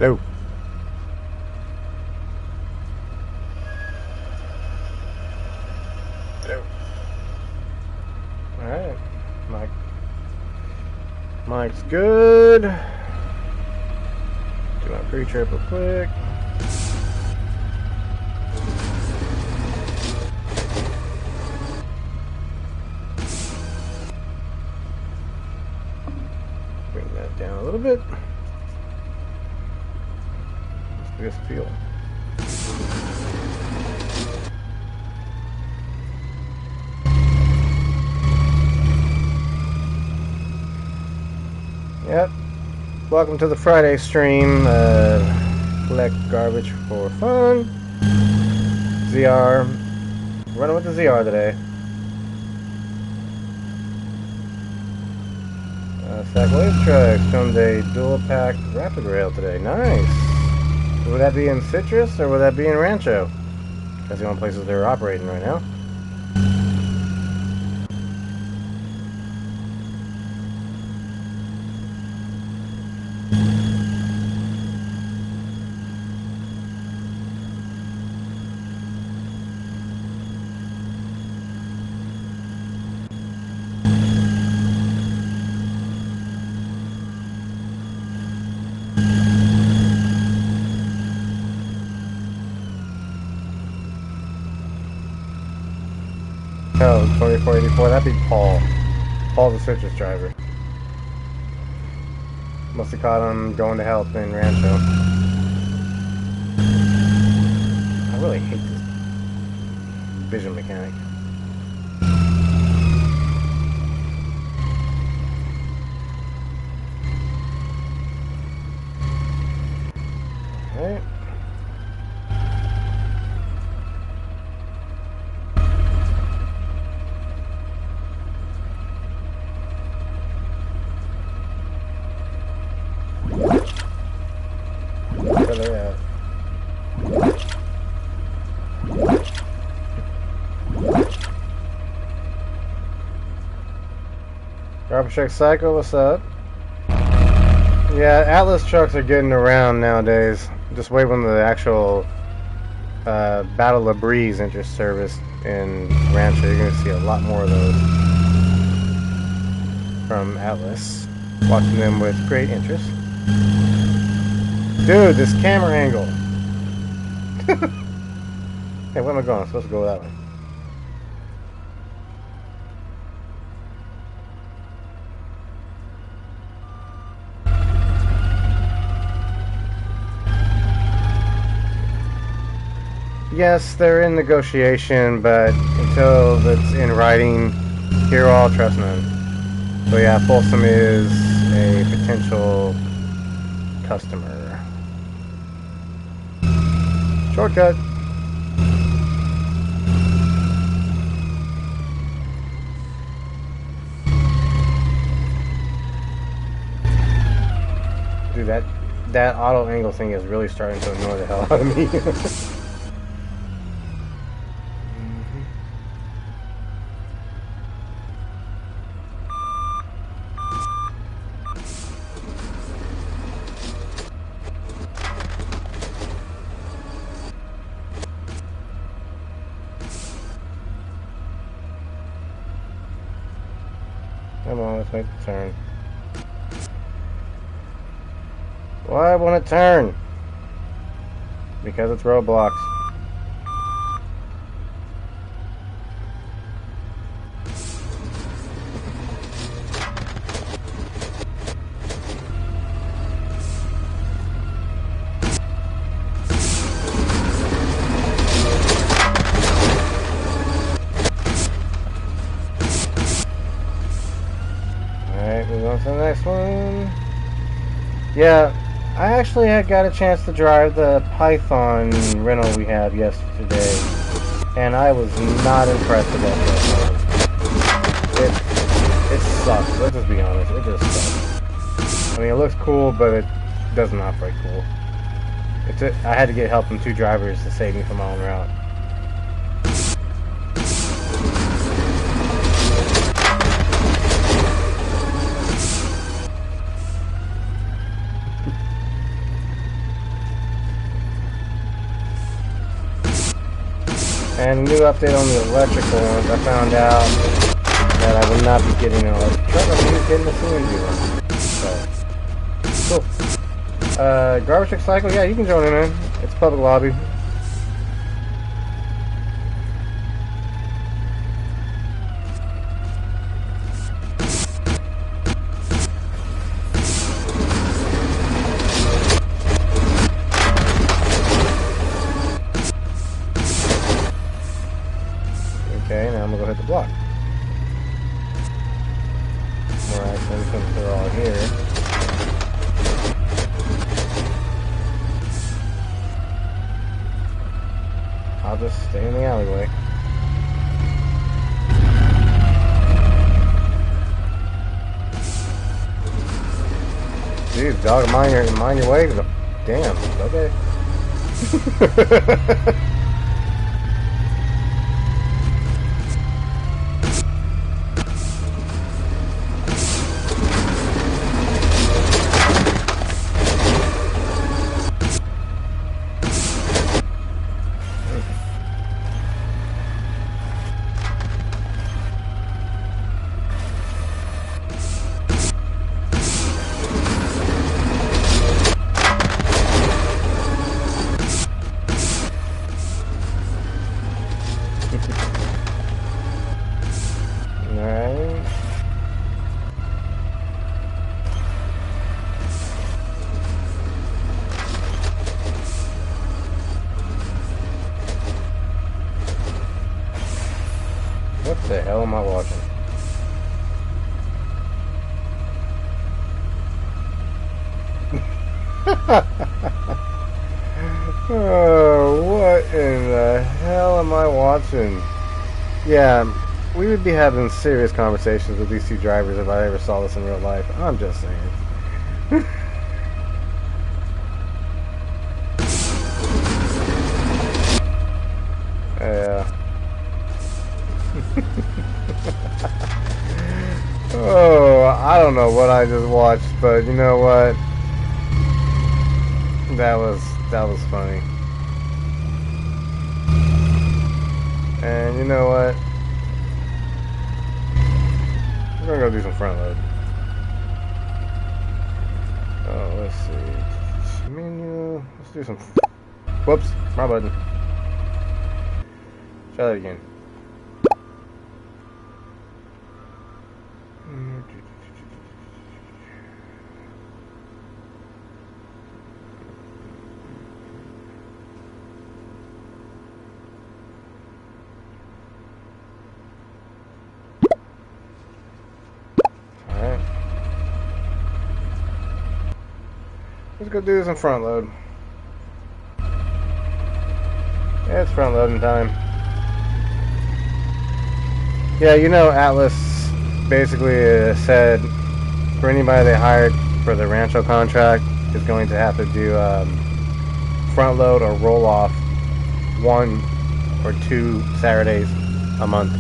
Hello. Hello. Alright. Mike's good. Do my pre-trip real quick. Bring that down a little bit. Let's get this feel. Yep. Welcome to the Friday stream. Collect garbage for fun. ZR. Running with the ZR today. Stack Wave Trucks filmed a dual pack rapid rail today. Nice. Would that be in Citrus or would that be in Rancho? That's the only places they're operating right now. Oh, 2484, that'd be Paul. Paul's a Citrus driver. Must have caught him going to help in Rancho. I really hate this vision mechanic. Alright. Garbage Truck Psycho, what's up? Yeah, Atlas trucks are getting around nowadays. Just wait when the actual Battle of Breeze enters service in Rancho. You're going to see a lot more of those from Atlas. Watching them with great interest. Dude, this camera angle. Hey, where am I going? I'm supposed to go that way. Yes, they're in negotiation, but until it's in writing, hear all, trust none. So yeah, Folsom is a potential customer. Shortcut. Dude, that auto angle thing is really starting to annoy the hell out of me. Come on, let's make the turn. Why won't it turn? Because it's Roblox. Move on to the next one. Yeah, I actually had got a chance to drive the Python rental we had yesterday, and I was not impressed with that Python. It sucks. Let's just be honest. It just sucks. I mean, it looks cool, but it doesn't operate cool. I had to get help from 2 drivers to save me from my own route. And new update on the electrical ones. I found out that I will not be getting an electric truck. I'm going to be getting a CNG one. So, cool. Garbage truck cycle. Yeah, you can join in, man. It's a public lobby. Okay, now I'm gonna go hit the block. More action since they're all here. I'll just stay in the alleyway. Jeez, dog, mind your way. Damn, okay. Alright. What the hell am I watching? Oh, what in the hell am I watching? Yeah, we would be having serious conversations with these two drivers if I ever saw this in real life. I'm just saying. Yeah. Oh, I don't know what I just watched, but you know what? That was funny. And you know what? We're gonna go do some front load. Oh, let's see. Menu. Let's do some. Whoops, my button. Try that again. Let's go do some front load. Yeah, it's front loading time. Yeah, you know, Atlas basically said for anybody they hired for the Rancho contract is going to have to do front load or roll off 1 or 2 Saturdays a month.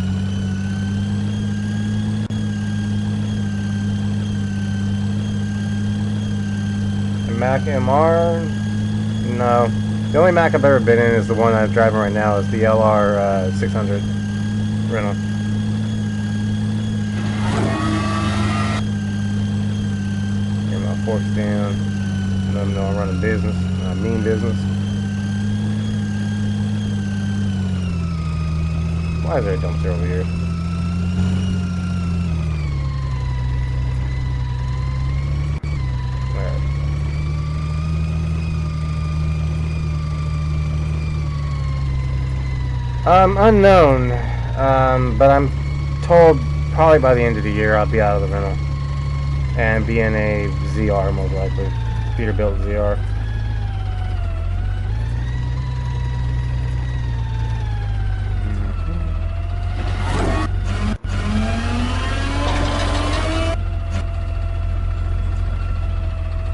Mac MR? No. The only Mac I've ever been in is the one I'm driving right now. Is the LR 600 rental. Get my forks down. Let them know I'm running business. I mean business. Why is there a dumpster over here? Unknown, but I'm told probably by the end of the year I'll be out of the rental and be in a ZR most likely, Peterbilt ZR.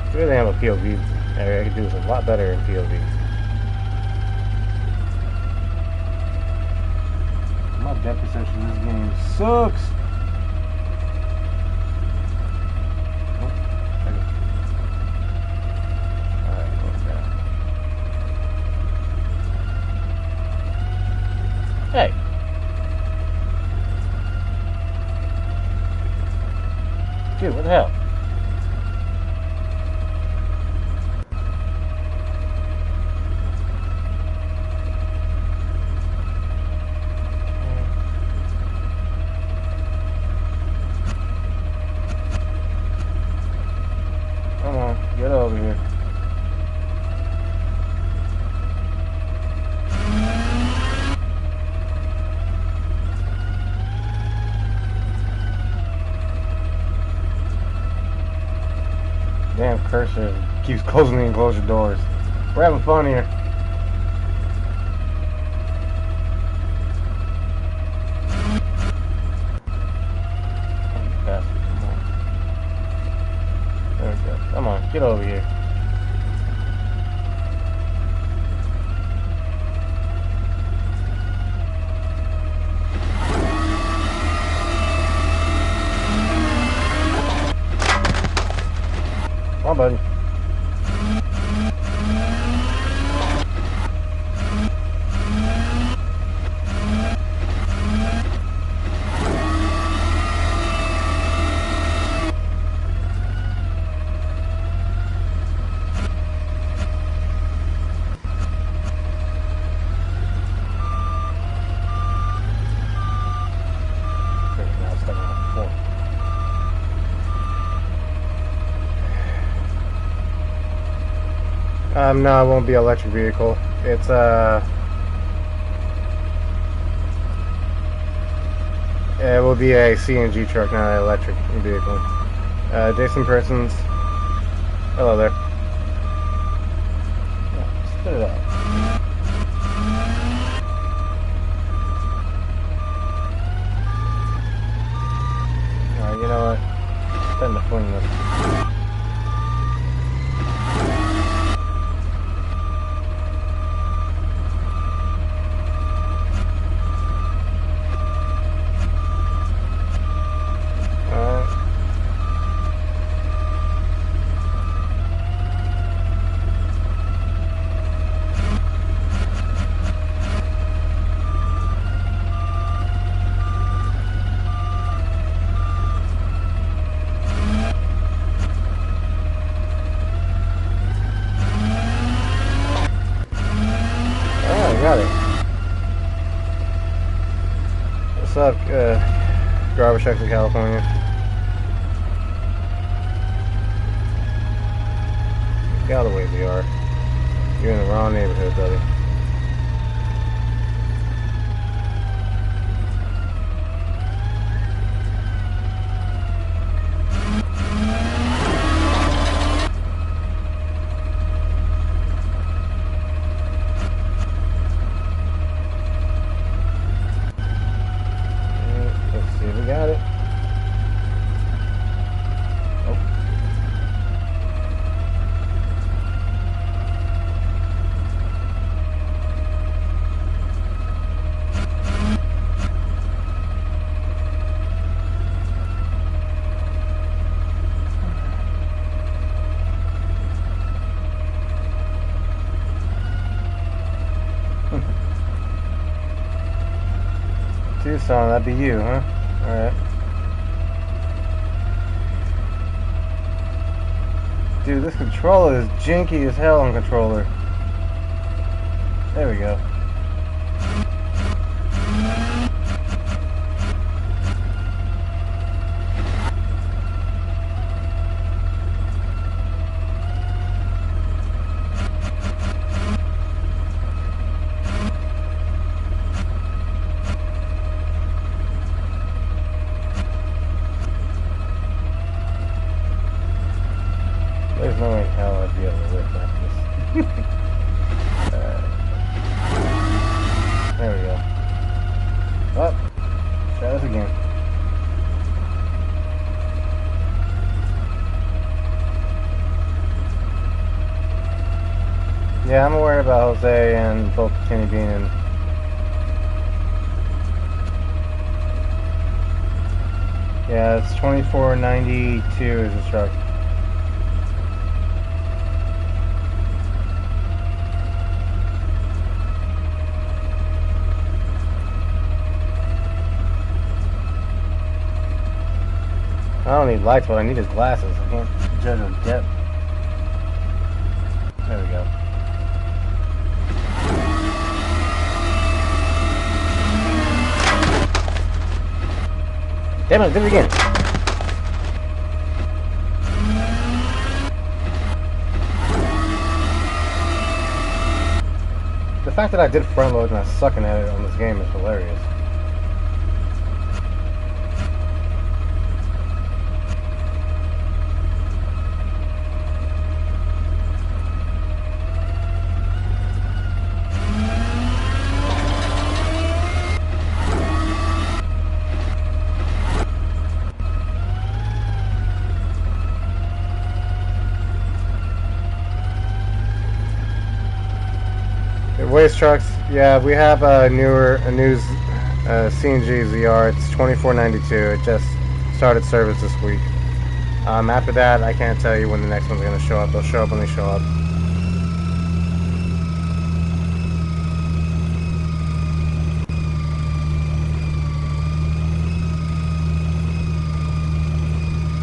If I really have a POV area, I could do this a lot better in POV. My depth perception in this game sucks. Dude, what the hell? Come on, get over here. Damn cursor keeps closing the enclosure doors. We're having fun here. There we go. Come on, get over here. Come on, buddy. No, it won't be an electric vehicle. It's it will be a CNG truck, not an electric vehicle. Jason Persons. Hello there. Yeah, spit it out. Alright, you know what? It's time to fling this. Got it. What's up, garbage trucks in California? Get out of the way, VR. You're in the wrong neighborhood, buddy. Got it. Oh. Tucson, that'd be you, huh? Alright. Dude, this controller is janky as hell on controller. There we go. There's no way in hell I'd be able to lift like this. There we go. Up. Try this again. Yeah, I'm aware about Jose and both Kenny Bean and yeah, it's 2492 is the truck. I don't need lights, but I need his glasses. I can't judge his depth. There we go. Damn it, I did it again. The fact that I did front load and I'm sucking at it on this game is hilarious. Waste trucks, yeah, we have a new CNG ZR. It's $24.92. It just started service this week. After that, I can't tell you when the next one's going to show up. They'll show up when they show up.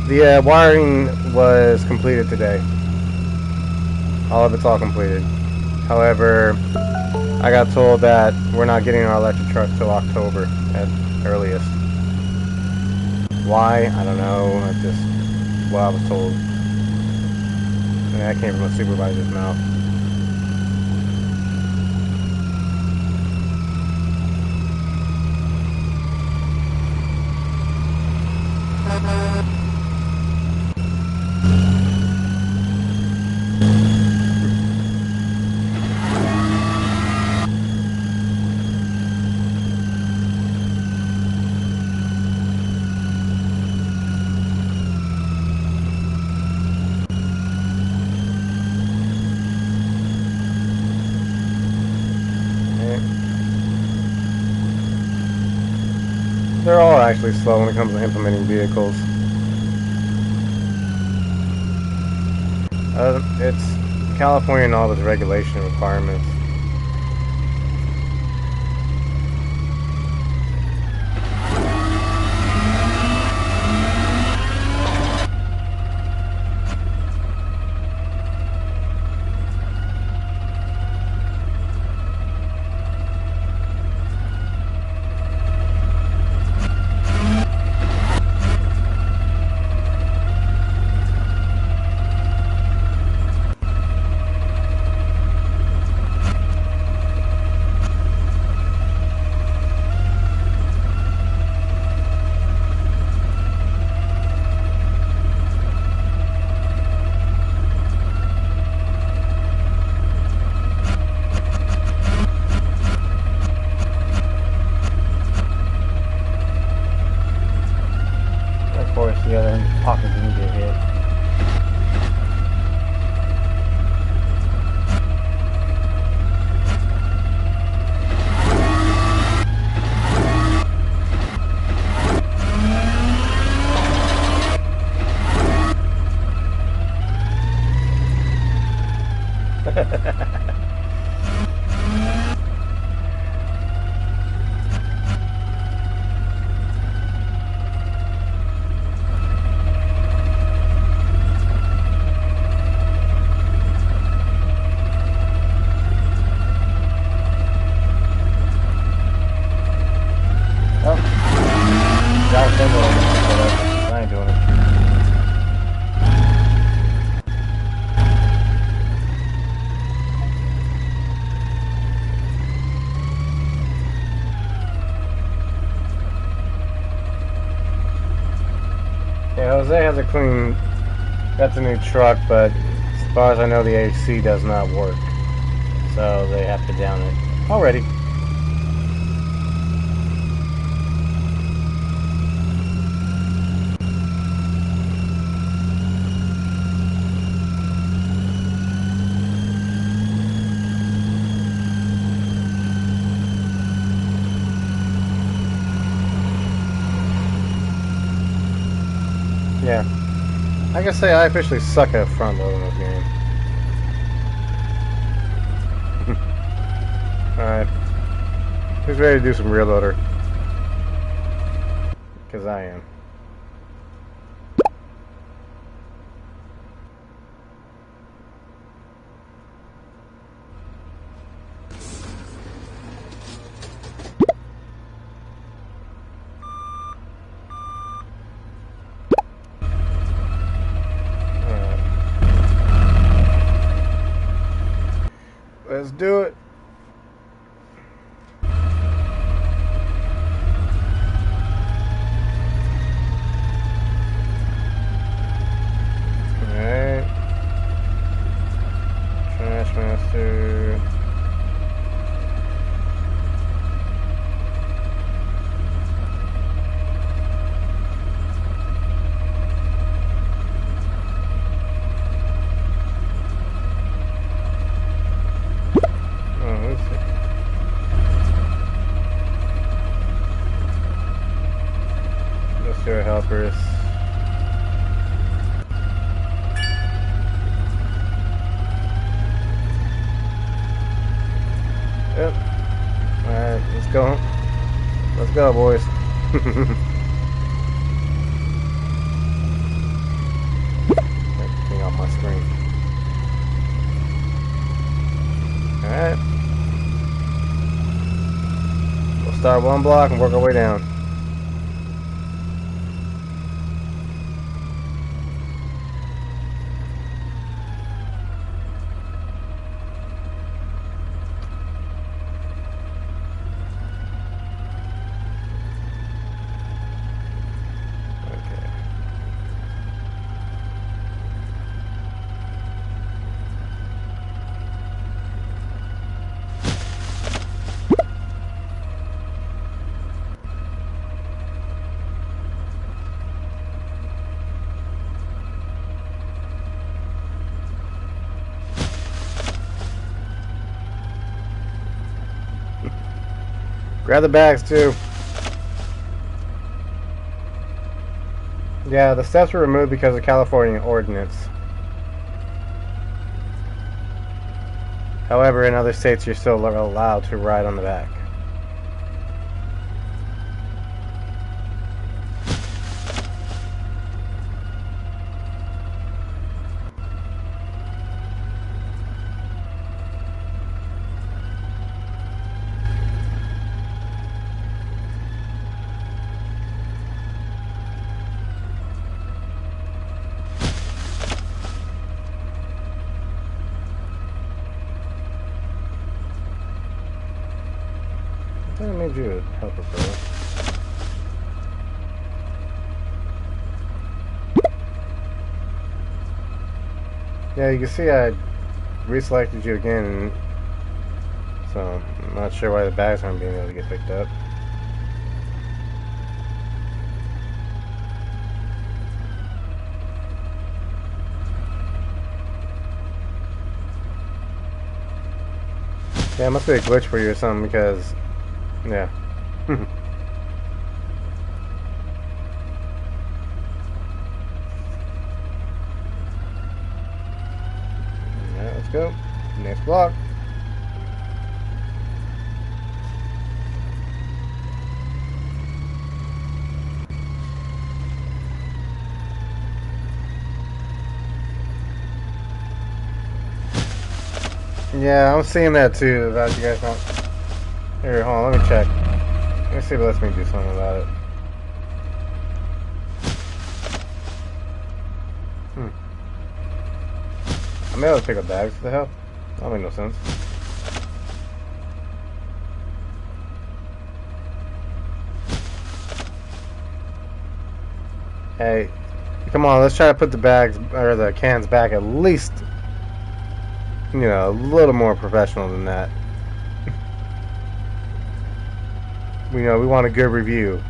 The wiring was completed today. All of it's all completed. However, I got told that we're not getting our electric truck till October at earliest. Why? I don't know. That's just what I was told. And that came from a supervisor's mouth. They're all actually slow when it comes to implementing vehicles. It's California and all its regulation requirements. Of course, the other pocket didn't get hit. I ain't doing it. Yeah, Jose has a clean, that's a new truck, but as far as I know the AC does not work. So they have to down it already. Yeah. I can say I officially suck at front load in this game. Alright. Who's ready to do some rear loader? Because I am. Let's do it. Alright. Trash Master. Helpers. Yep. Alright, let's go. Let's go, boys. Everything off my screen. Alright. We'll start one block and work our way down. Grab the bags too. Yeah, the steps were removed because of California ordinance. However, in other states you're still allowed to ride on the back. I made you a helper, bro. Yeah, you can see I reselected you again, so I'm not sure why the bags aren't being able to get picked up. Yeah, it must be a glitch for you or something because, yeah. Alright, let's go. Next block. Yeah, I'm seeing that too, about you guys not... Here, hold on, let me check. Let me see if it lets me do something about it. I'm able to pick up bags, what the hell? That make no sense. Hey, come on, let's try to put the bags, or the cans back at least, you know, a little more professional than that. We know we want a good review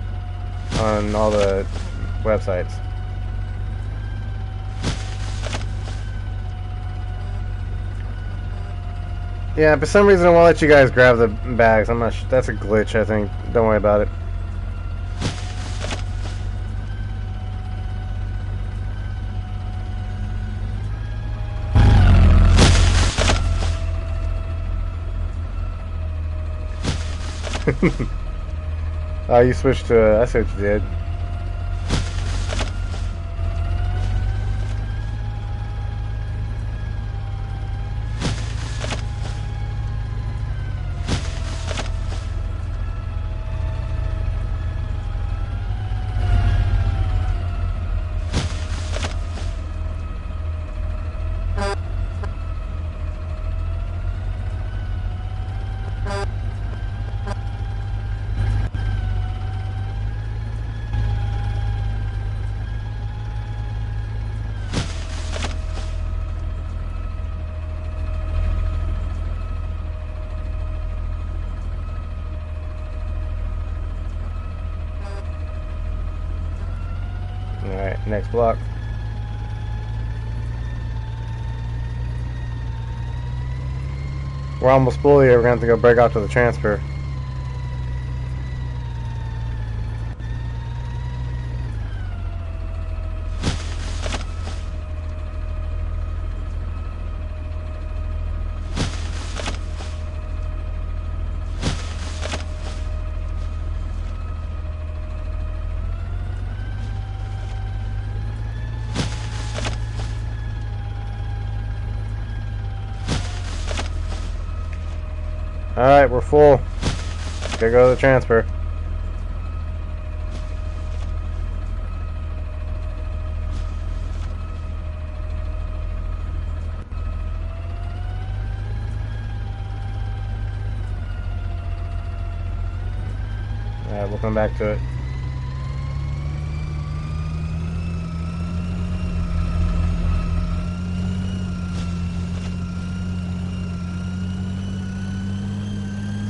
on all the websites. Yeah, for some reason I won't let you guys grab the bags. I'm not sure. That's a glitch, I think. Don't worry about it. Oh, you switched to... I see what you did. Alright, next block. We're almost full here. We're gonna have to go break out to the transfer. Alright, we're full. Gotta go to the transfer. Alright, we'll come back to it.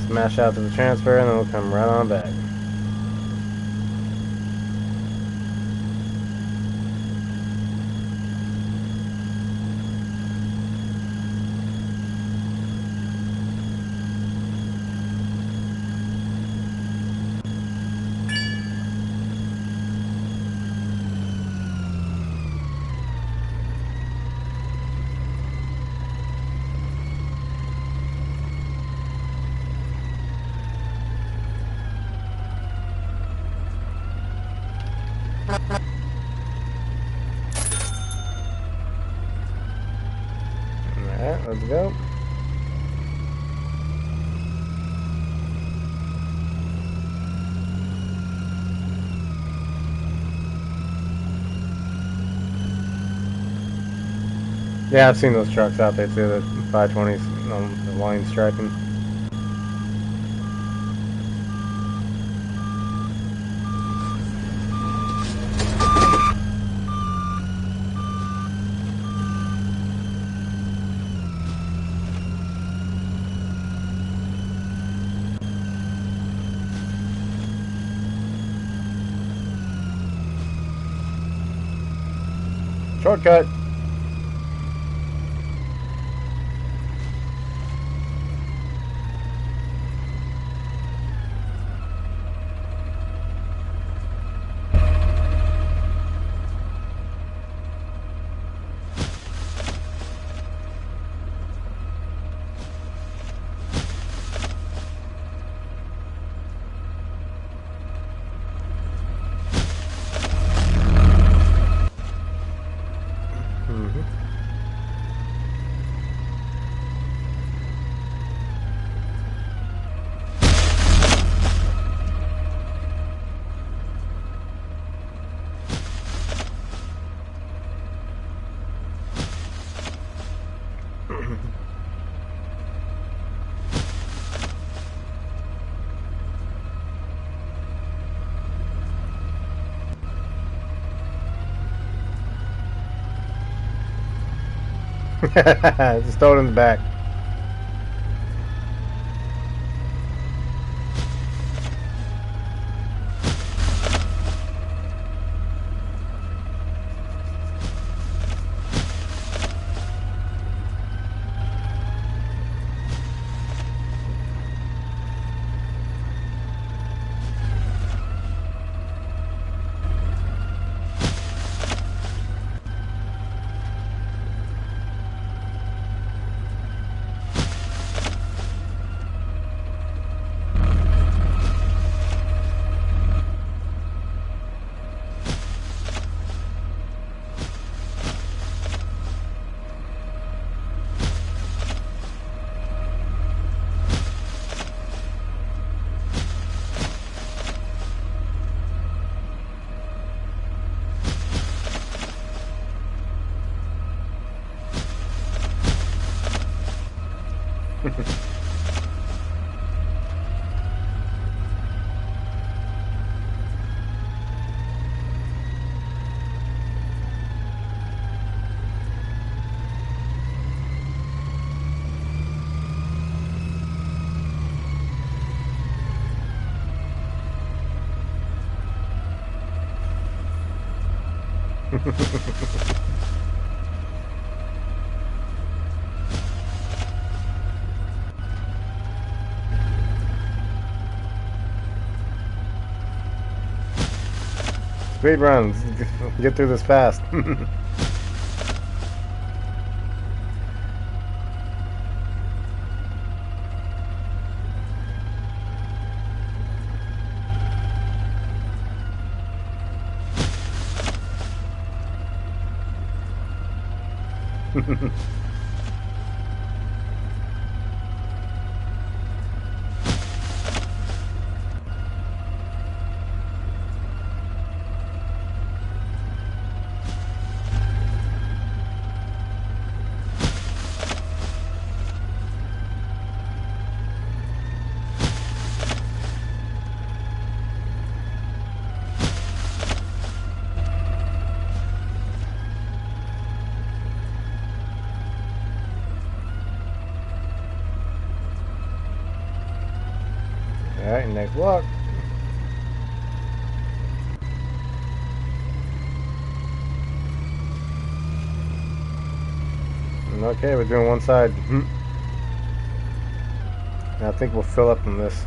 Smash out to the transfer and then we'll come right on back. Alright, let's go. Yeah, I've seen those trucks out there too, the 520s on the line striping. Shortcut. Just throw it in the back. Speed runs. Get through this fast. Alright, next walk. Okay, we're doing one side. I think we'll fill up on this.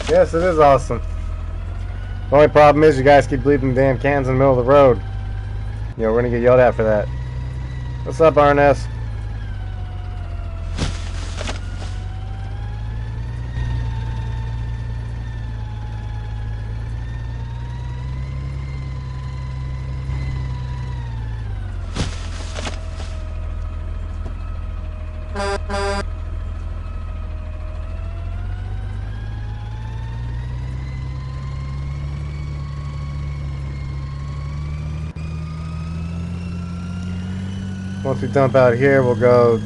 Yes, it is awesome. The only problem is you guys keep leaving damn cans in the middle of the road. You know, we're gonna get yelled at for that. What's up, RNS? Once we dump out here, we'll go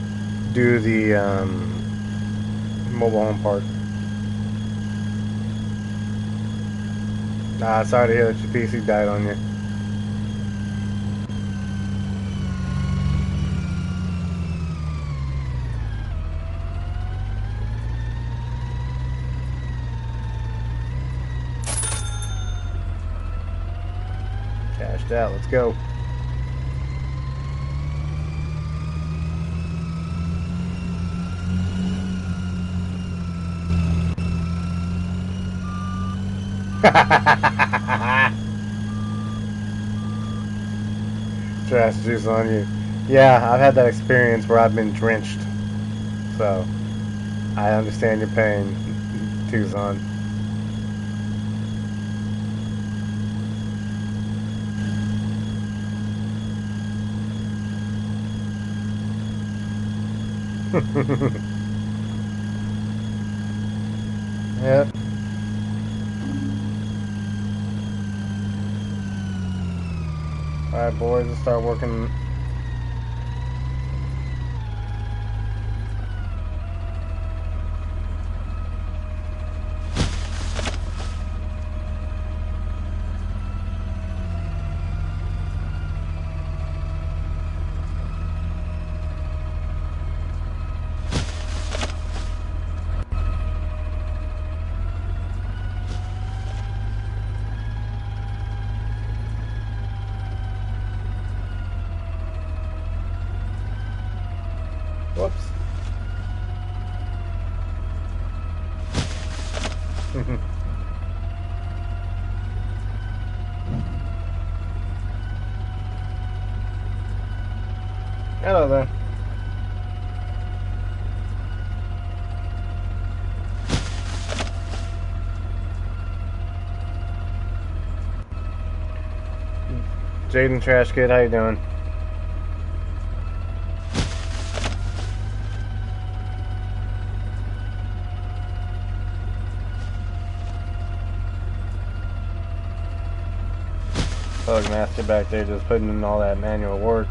do the mobile home park. Sorry to hear that your PC died on you. Cashed out, let's go. Trash juice on you. Yeah, I've had that experience where I've been drenched. So, I understand your pain, Tucson. Yep. Alright, boys, let's start working. Whoops. Hello there. Jaden Trash Kid, how you doing? Thug Master back there just putting in all that manual work.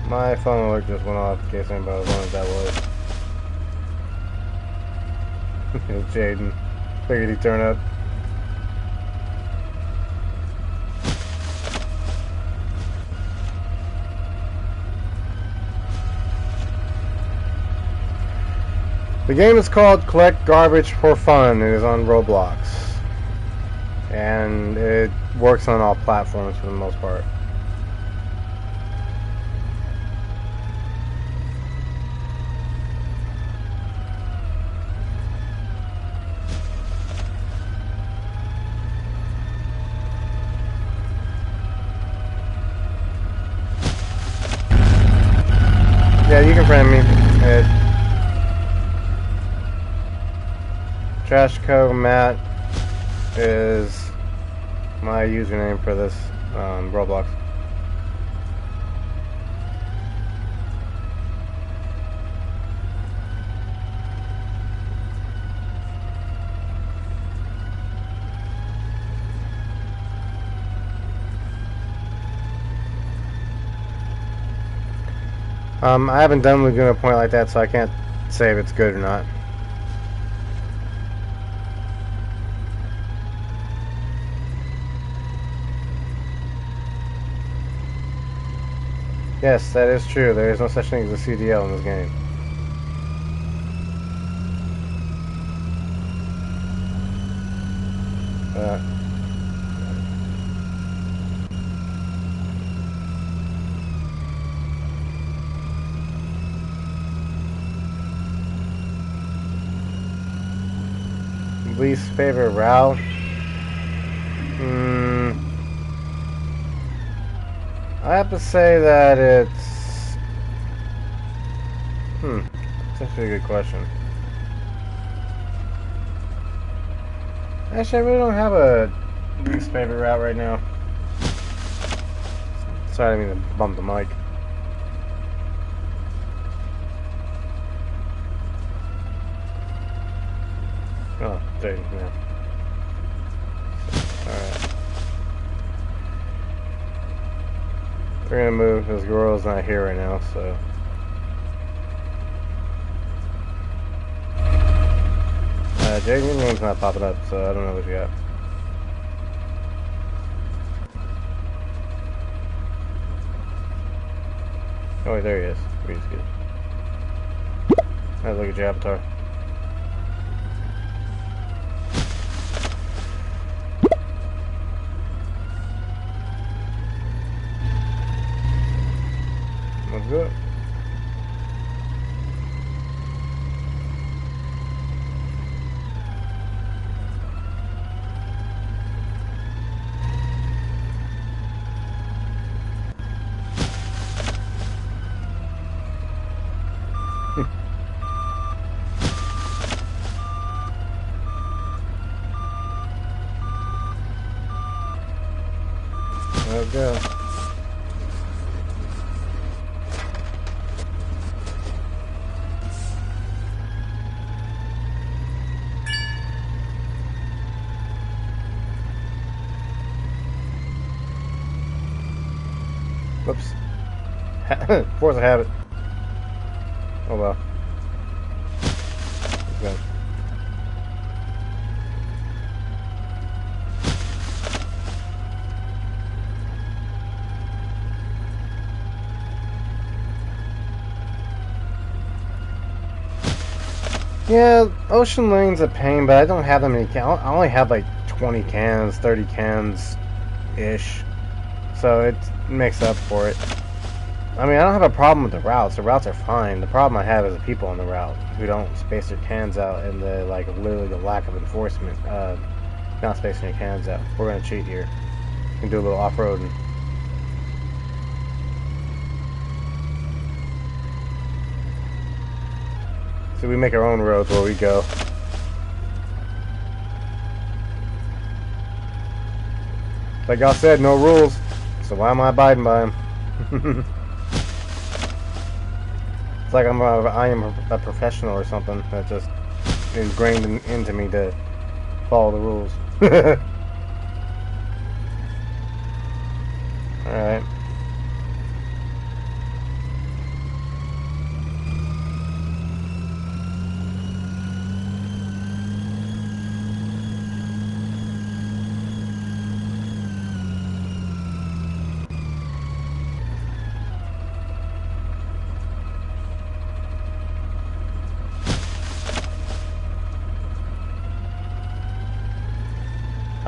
My phone alert just went off in case anybody was wondering what that was. Jaden. Figured he'd turn up. The game is called Collect Garbage for Fun. It is on Roblox. And it works on all platforms for the most part. Yeah, you can friend me at Trashman Matt is my username for this Roblox. I haven't done Laguna Point like that, so I can't say if it's good or not. Yes, that is true. There is no such thing as a CDL in this game. Least favorite route? I have to say that it's... That's actually a good question. Actually, I really don't have a least favorite route right now. Sorry, I didn't mean to bump the mic. Oh, dang, yeah. Alright. We're gonna move. This girl's not here right now, so... Jaden, your name's not popping up, so I don't know what you got. Oh wait, there he is. He's good. Let's look at your avatar. Let's go. Let's go. Whoops. Force a habit. Oh well. Let's go. Yeah, Ocean Lane's a pain, but I don't have that many cans. I only have like 20 cans, 30 cans-ish. So it makes up for it. I mean, I don't have a problem with the routes. The routes are fine. The problem I have is the people on the route who don't space their cans out, and the literally the lack of enforcement. Not spacing your cans out. We're gonna cheat here. We can do a little off-roading. So we make our own roads where we go. Like y'all said, no rules. So why am I abiding by them? It's like I am a professional or something. That just ingrained into me to follow the rules.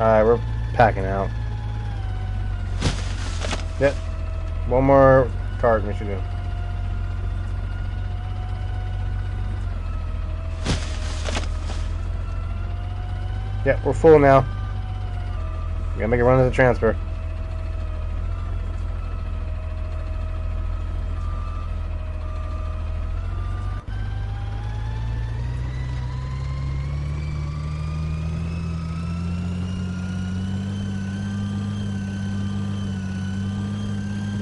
Alright, we're packing out. Yep. One more card we should do. Yep, we're full now. We gotta make a run to the transfer.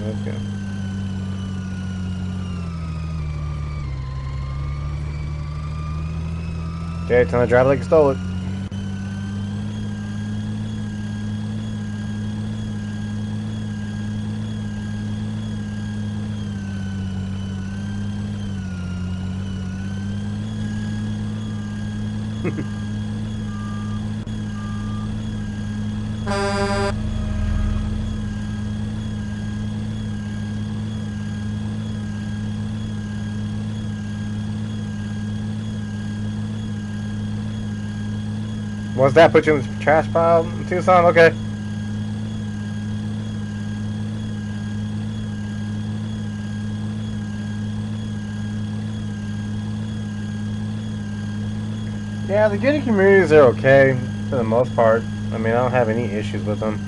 Okay. Okay, time to drive like you stole it. What's that? Put you in the trash pile in Tucson? Okay. Yeah, the gated communities are okay for the most part. I mean, I don't have any issues with them.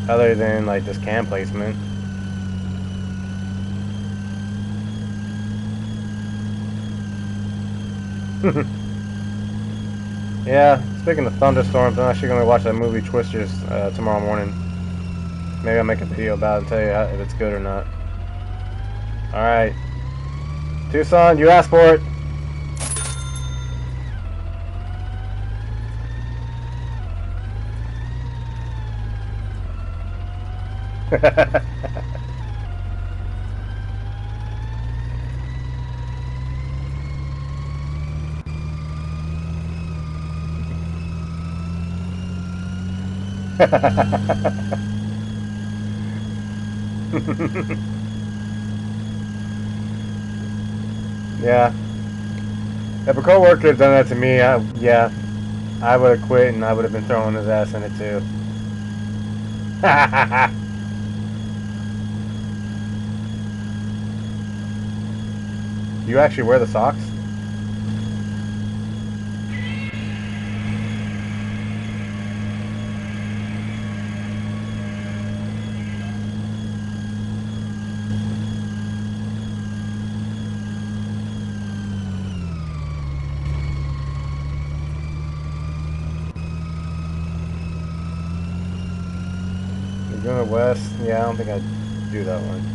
Other than, like, this cam placement. Yeah, speaking of thunderstorms, I'm actually going to watch that movie Twisters tomorrow morning. Maybe I'll make a video about it and tell you if it's good or not. Alright. Tucson, you asked for it. Yeah. If a coworker had done that to me, yeah, I would have quit and I would have been throwing his ass in it too. You actually wear the socks? You're going west? Yeah, I don't think I'd do that one.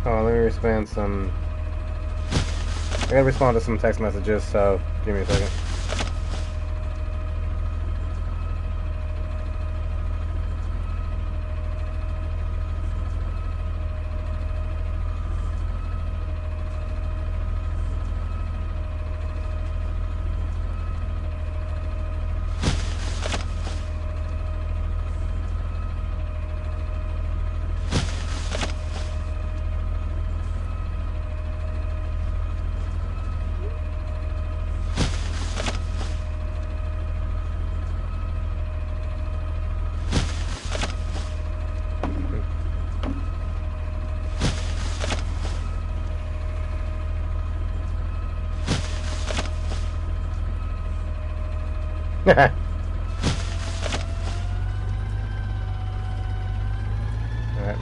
Oh, let me respond some. I gotta respond to some text messages, so give me a second. Alright,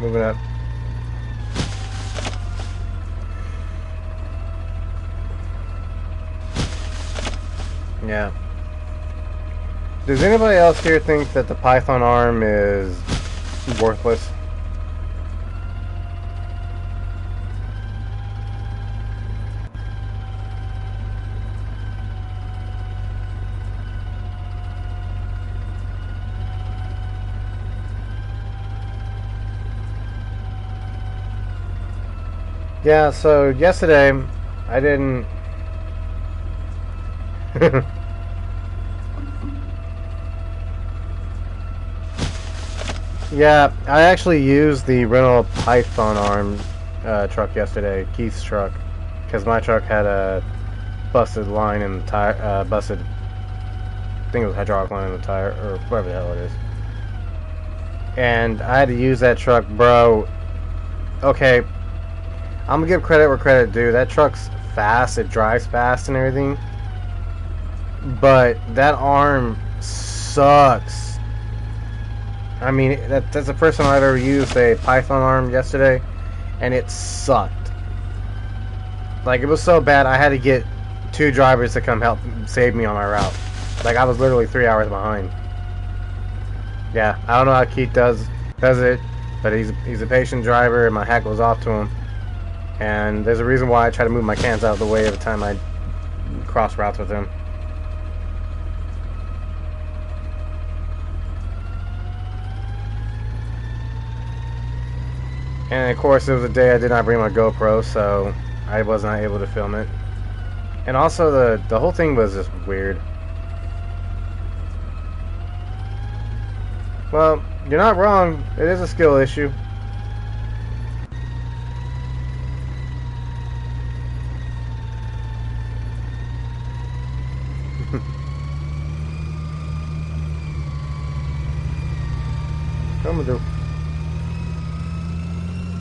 moving up. Yeah. Does anybody else here think that the Python arm is worthless? Yeah, so yesterday I didn't Yeah, I actually used the rental Python arm truck yesterday, Keith's truck, because my truck had a busted line in the tire, busted, I think it was hydraulic line in the tire, or whatever the hell it is. And I had to use that truck, bro. Okay, I'm gonna give credit where credit due. That truck's fast, it drives fast and everything, but that arm sucks. I mean, that's the first time I've ever used a Python arm yesterday, and it sucked. Like, it was so bad, I had to get 2 drivers to come help save me on my route. Like, I was literally 3 hours behind. Yeah, I don't know how Keith does it, but he's a patient driver, and my hat goes off to him. And there's a reason why I try to move my cans out of the way every time I cross routes with him. And of course, it was a day I did not bring my GoPro, so I was not able to film it. And also, the whole thing was just weird. Well, you're not wrong. It is a skill issue. Come do.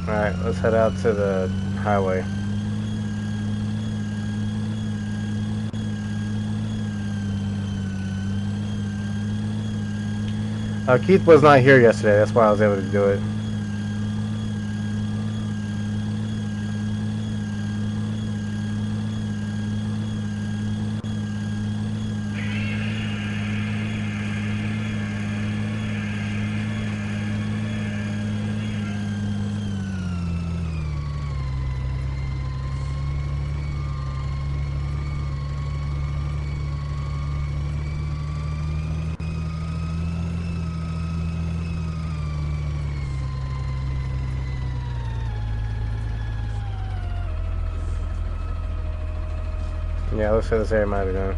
Alright, let's head out to the highway. Keith was not here yesterday, that's why I was able to do it. Yeah, looks like this area might be done.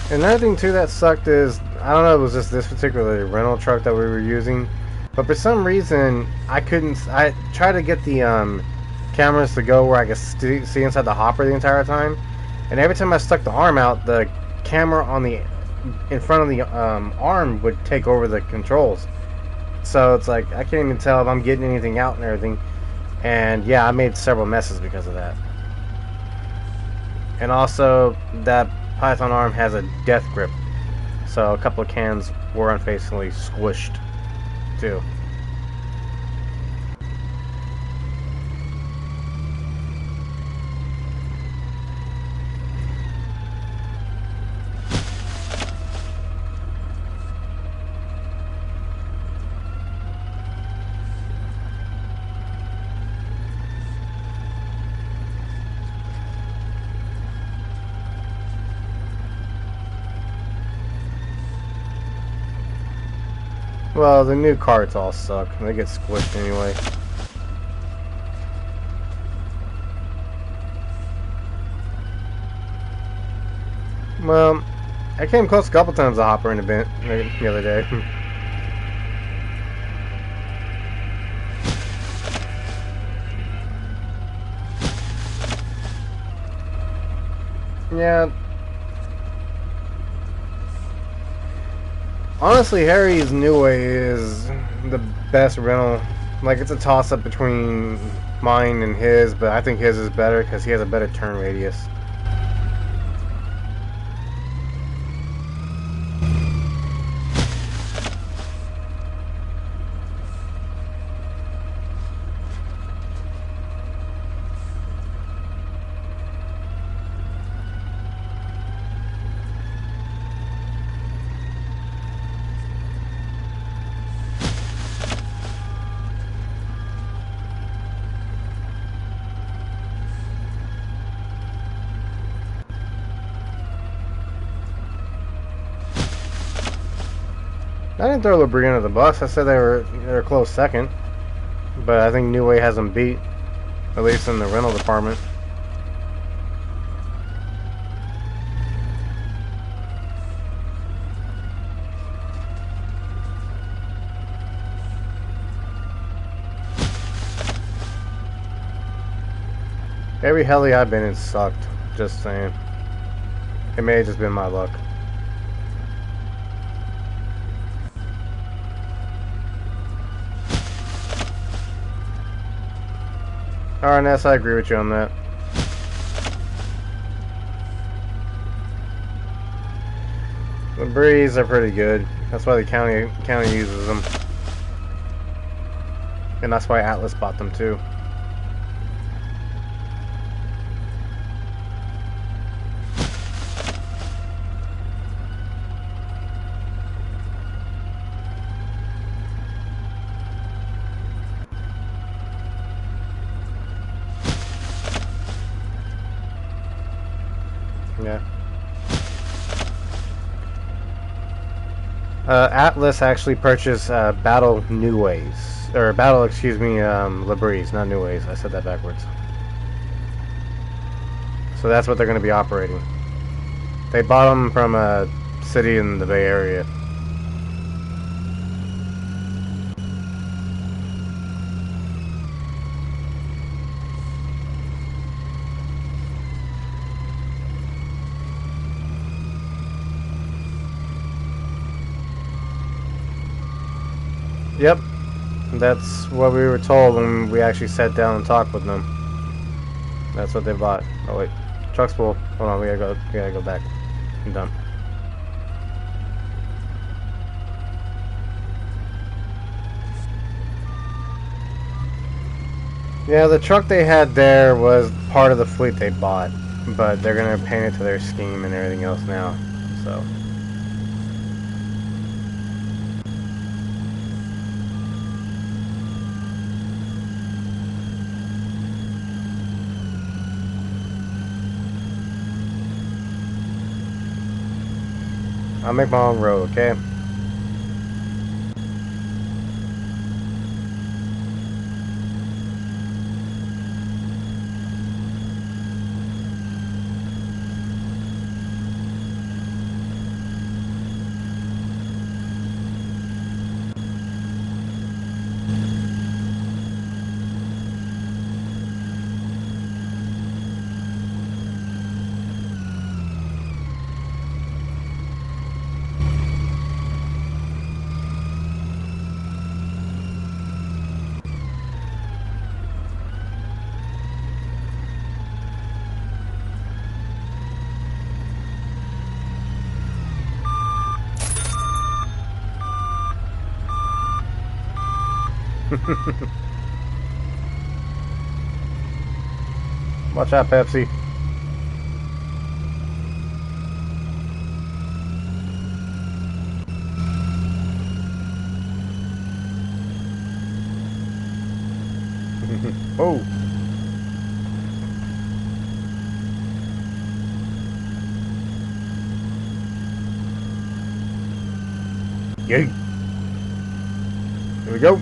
Another thing too that sucked is, I don't know, it was just this particular rental truck that we were using, but for some reason I tried to get the cameras to go where I could see inside the hopper the entire time, and every time I stuck the arm out, the camera on the in front of the arm would take over the controls. So it's like I can't even tell if I'm getting anything out and everything. And yeah, I made several messes because of that. And also, that Python arm has a death grip, so a couple of cans were unfaithfully squished too. Well, the new carts all suck. They get squished anyway. Well, I came close a couple times to hopper in the vent the other day. Yeah. Honestly, Harry's new way is the best rental. Like, it's a toss-up between mine and his, but I think his is better because he has a better turn radius. I didn't throw Labrie under the bus. I said they were close second. But I think New Way has them beat, at least in the rental department. Every heli I've been in sucked. Just saying. It may have just been my luck. Alright, Ness, I agree with you on that. The breeze are pretty good. That's why the county uses them. And that's why Atlas bought them too. Yeah. Atlas actually purchased Battle New Ways. Or Battle, excuse me, Labreeze, not New Ways. I said that backwards. So that's what they're going to be operating. They bought them from a city in the Bay Area. Yep, that's what we were told when we actually sat down and talked with them. That's what they bought. Oh wait, truck's full. Hold on, we gotta go back. I'm done. Yeah, the truck they had there was part of the fleet they bought, but they're gonna paint it to their scheme and everything else now. So. I'll make my own road, okay? Watch out, Pepsi. Oh. Yay. Here we go.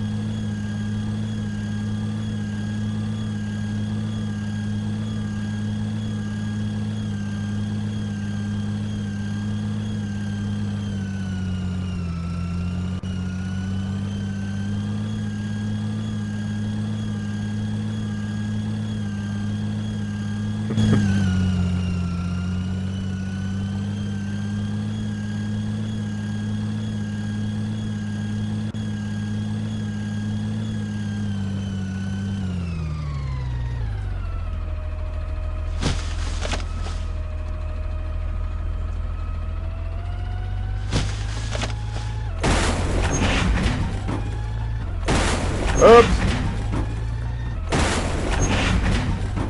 Oops!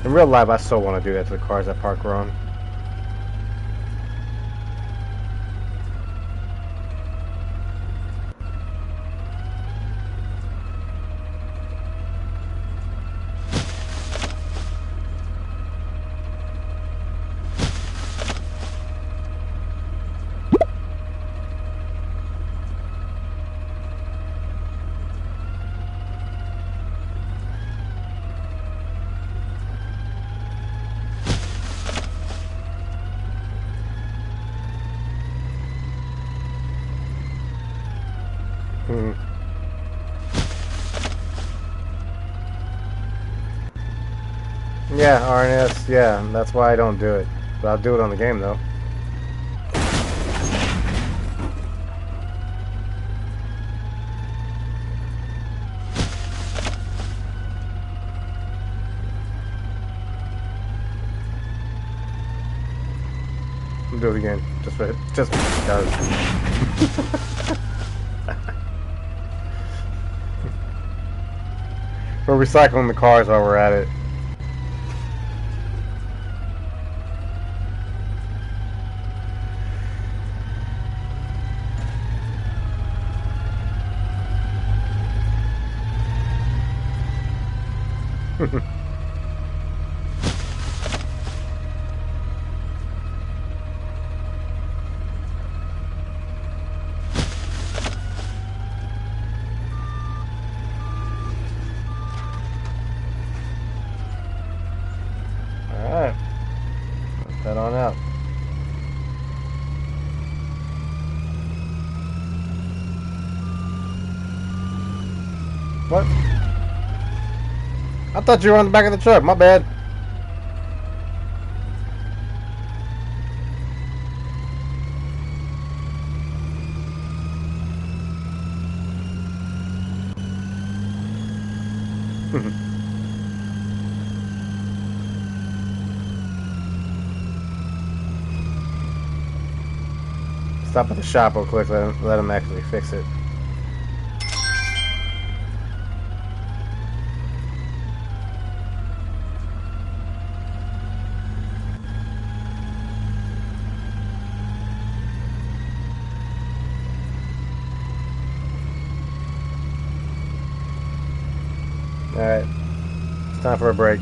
In real life, I still want to do that to the cars that park wrong. Yeah, RNS, yeah, that's why I don't do it. But I'll do it on the game, though. I'll do it again, just because. We're recycling the cars while we're at it. Alright. Let's head on out. What? I thought you were on the back of the truck. My bad. Stop at the shop real quick. Let him actually fix it. Alright, it's time for a break.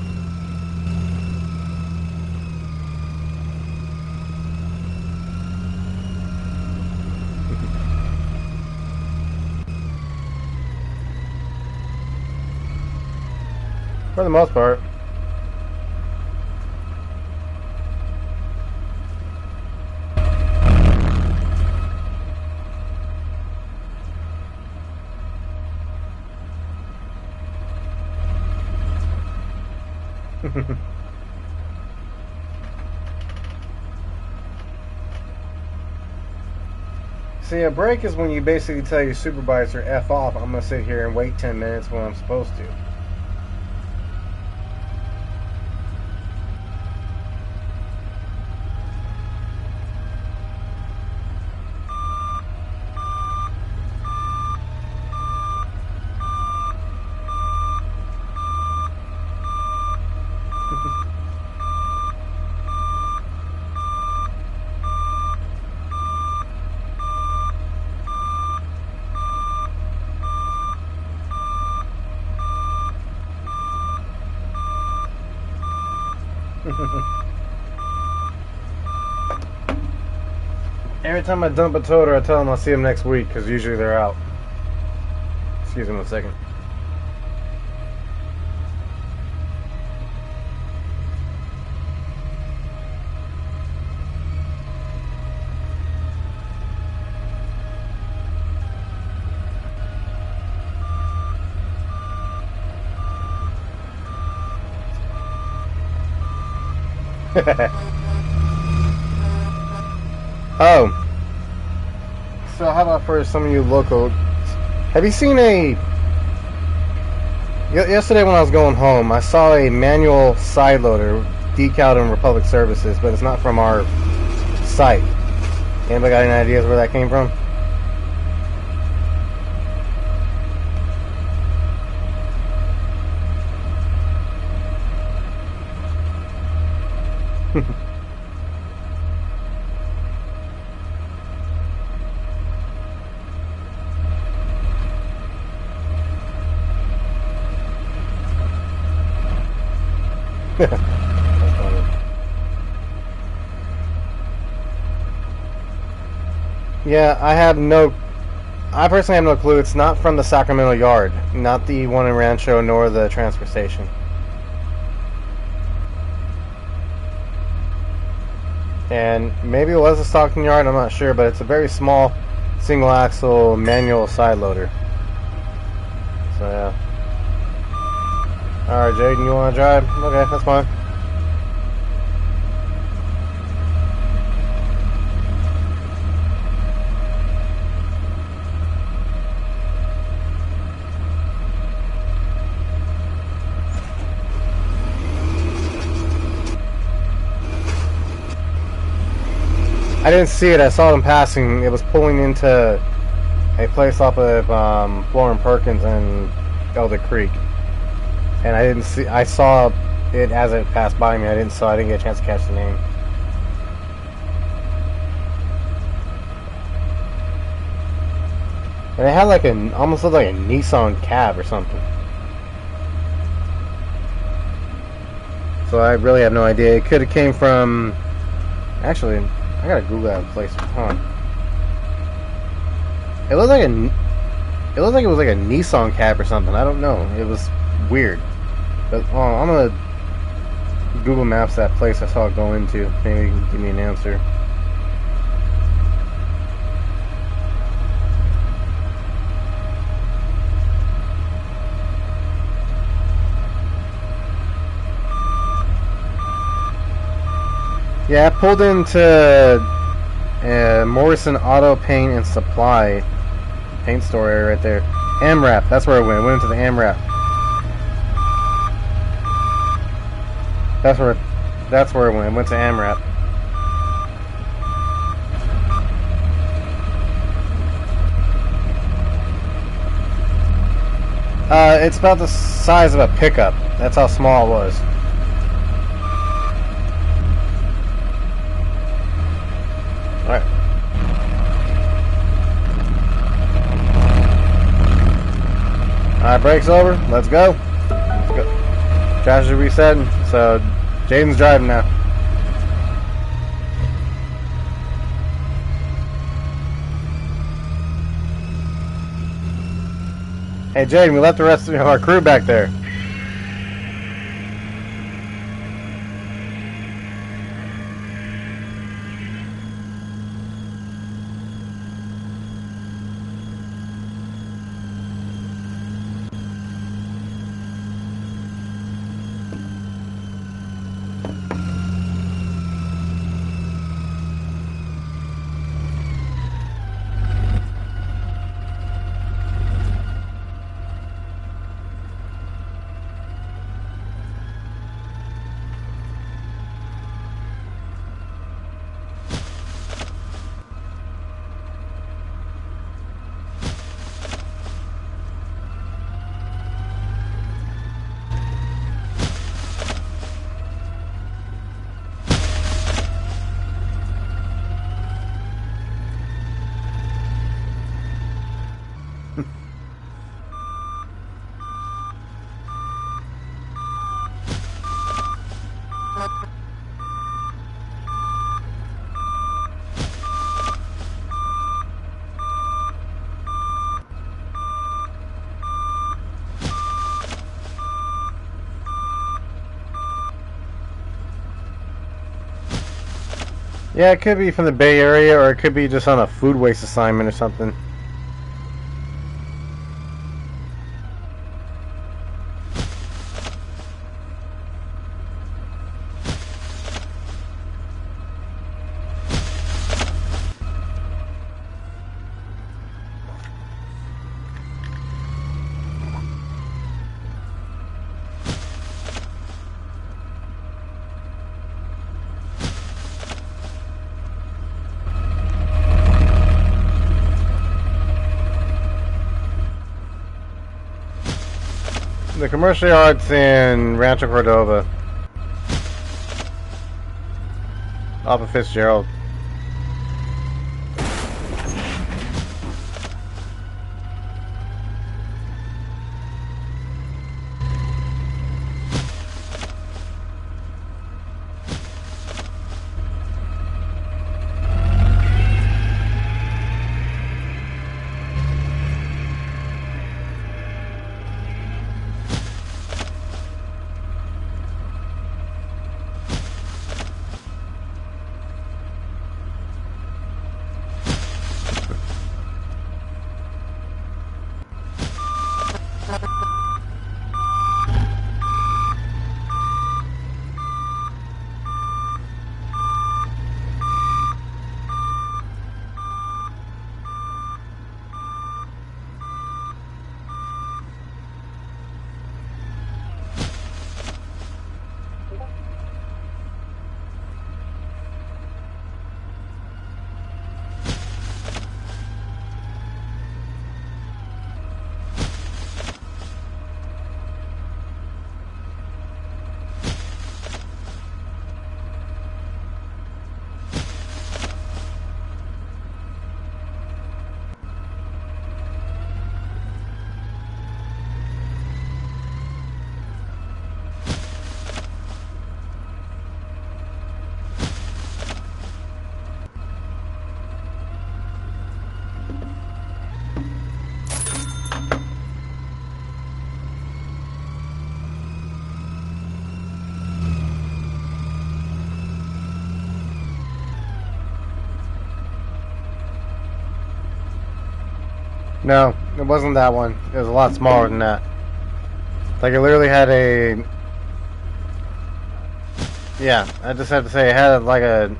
For the most part. See, a break is when you basically tell your supervisor, F off, I'm going to sit here and wait 10 minutes when I'm supposed to. Every time I dump a toter, I tell them I'll see them next week, because usually they're out. Excuse me 1 second. Oh. So how about for some of you local... Have you seen a... Yesterday when I was going home, I saw a manual side loader decaled in Republic Services, but it's not from our site. Anybody got any ideas where that came from? That's funny. Yeah, I personally have no clue. It's not from the Sacramento yard, not the one in Rancho, nor the transfer station. And maybe it was a Stockton yard, I'm not sure, but it's a very small single axle manual side loader. So yeah. Alright, Jaden, you want to drive? Okay, that's fine. I didn't see it. I saw them passing. It was pulling into a place off of Florin Perkins and Elder Creek, and I didn't see. I saw it as it passed by me. I didn't get a chance to catch the name. And it had like almost looked like a Nissan cab or something. So I really have no idea. It could have came from. Actually, I gotta Google that place. Hold on. It looked like it was like a Nissan cab or something. I don't know. It was weird. But I'm gonna Google Maps that place I saw it go into. Maybe you can give me an answer. Yeah, I pulled into Morrison Auto Paint and Supply paint store area right there. AMRAP, that's where I went. I went into the AMRAP. That's where I went. I went to AMRAP. It's about the size of a pickup. That's how small it was. Alright. Alright, brakes over. Let's go. Let's go. Trash is resetting. So, Jaden's driving now. Hey, Jaden, we left the rest of our crew back there. Yeah, it could be from the Bay Area, or it could be just on a food waste assignment or something. The commercial yard's in Rancho Cordova, off of Fitzgerald. No, it wasn't that one. It was a lot smaller than that. Like, it literally had a... Yeah, I just have to say, it had like a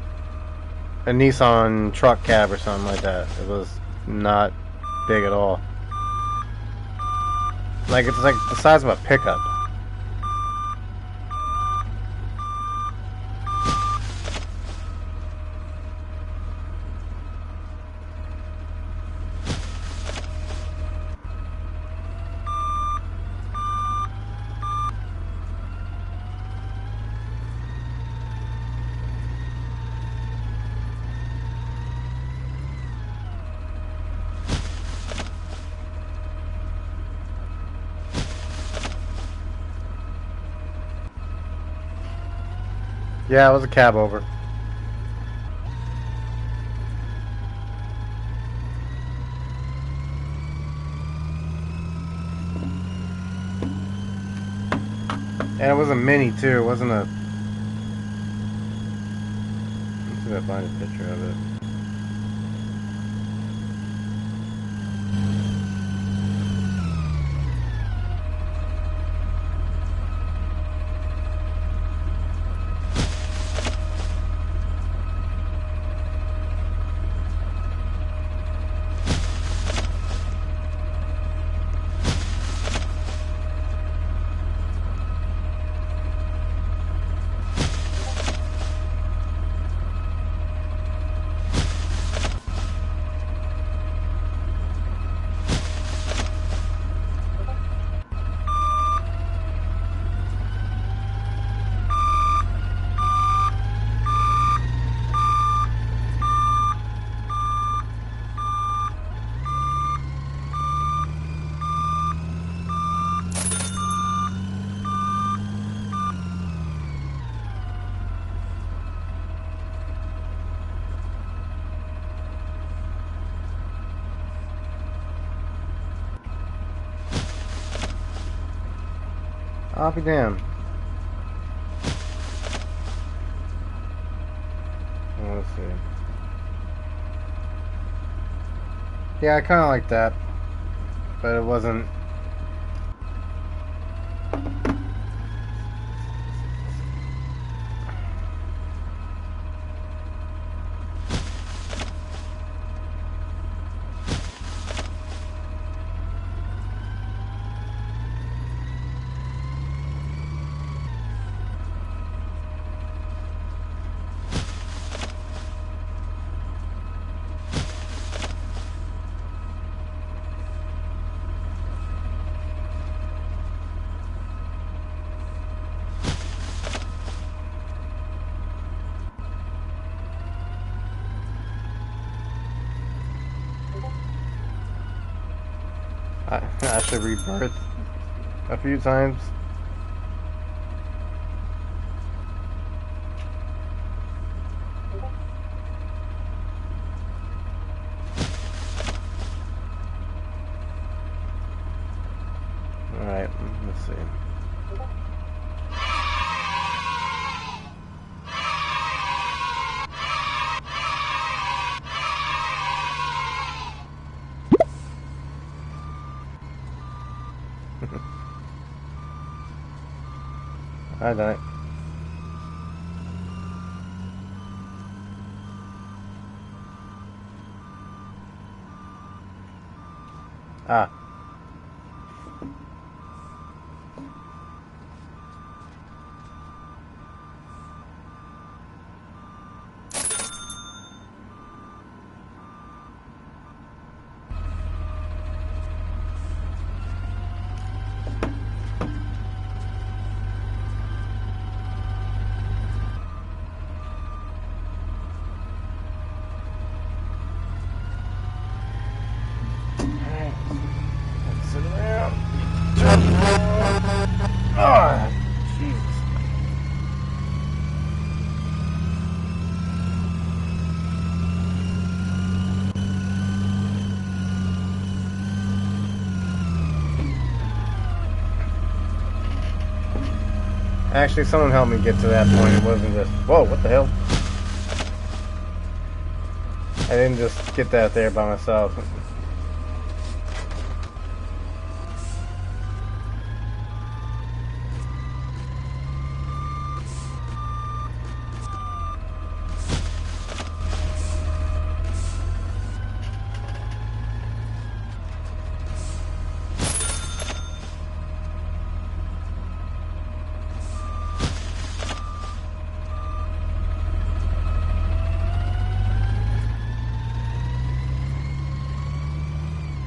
Nissan truck cab or something like that. It was not big at all. Like, it's like the size of a pickup. Yeah, it was a cab over. And it was a Mini too, it wasn't a... Let's see if I find a picture of it. I'll be damned. Let's see. Yeah, I kind of like that, but it wasn't. I should rebirth a few times. Alright, let's see. I died. Ah. Oh, Jesus. Actually, someone helped me get to that point. It wasn't just, whoa, what the hell? I didn't just get that there by myself.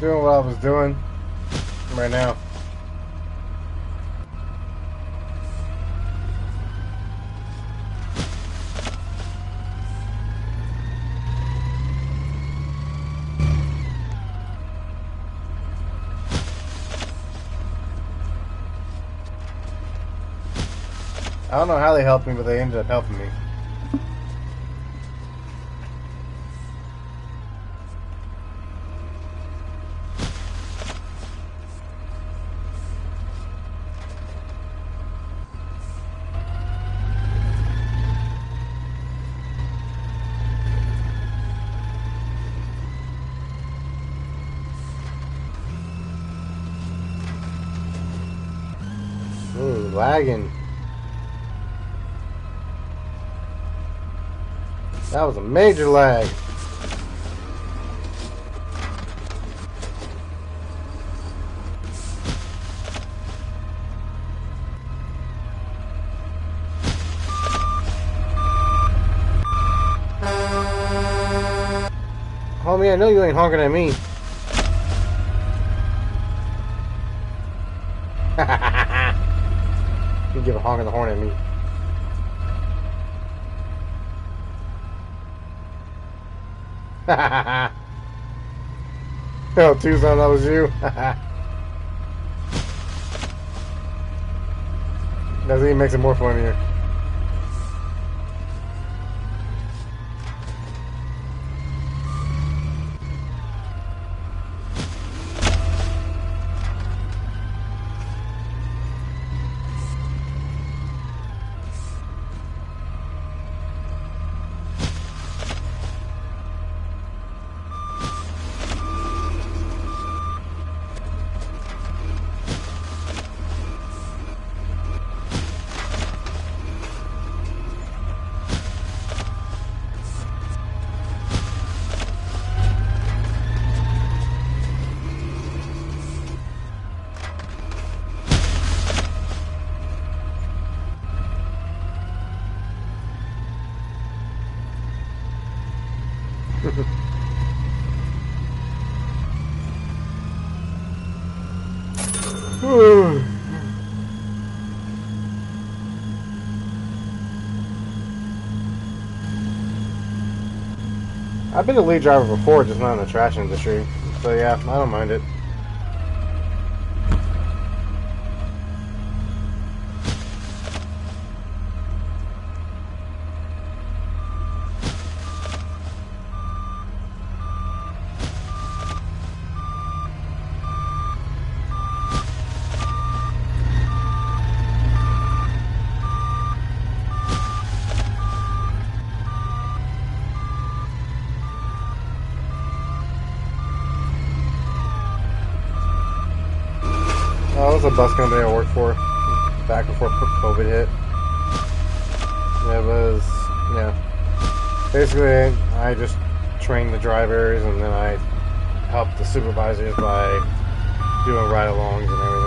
Doing what I was doing right now. I don't know how they helped me, but they ended up helping me. Ooh, lagging. That was a major lag. Homie, I know you ain't honking at me. You give a honk of the horn at me. Oh, Tucson, that was you. That even makes it more funnier. I've been a lead driver before, just not in the trash industry. So yeah, I don't mind it. Oh, it was a bus company I worked for back before COVID hit. It was, yeah. Basically, I just trained the drivers and then I helped the supervisors by doing ride-alongs and everything.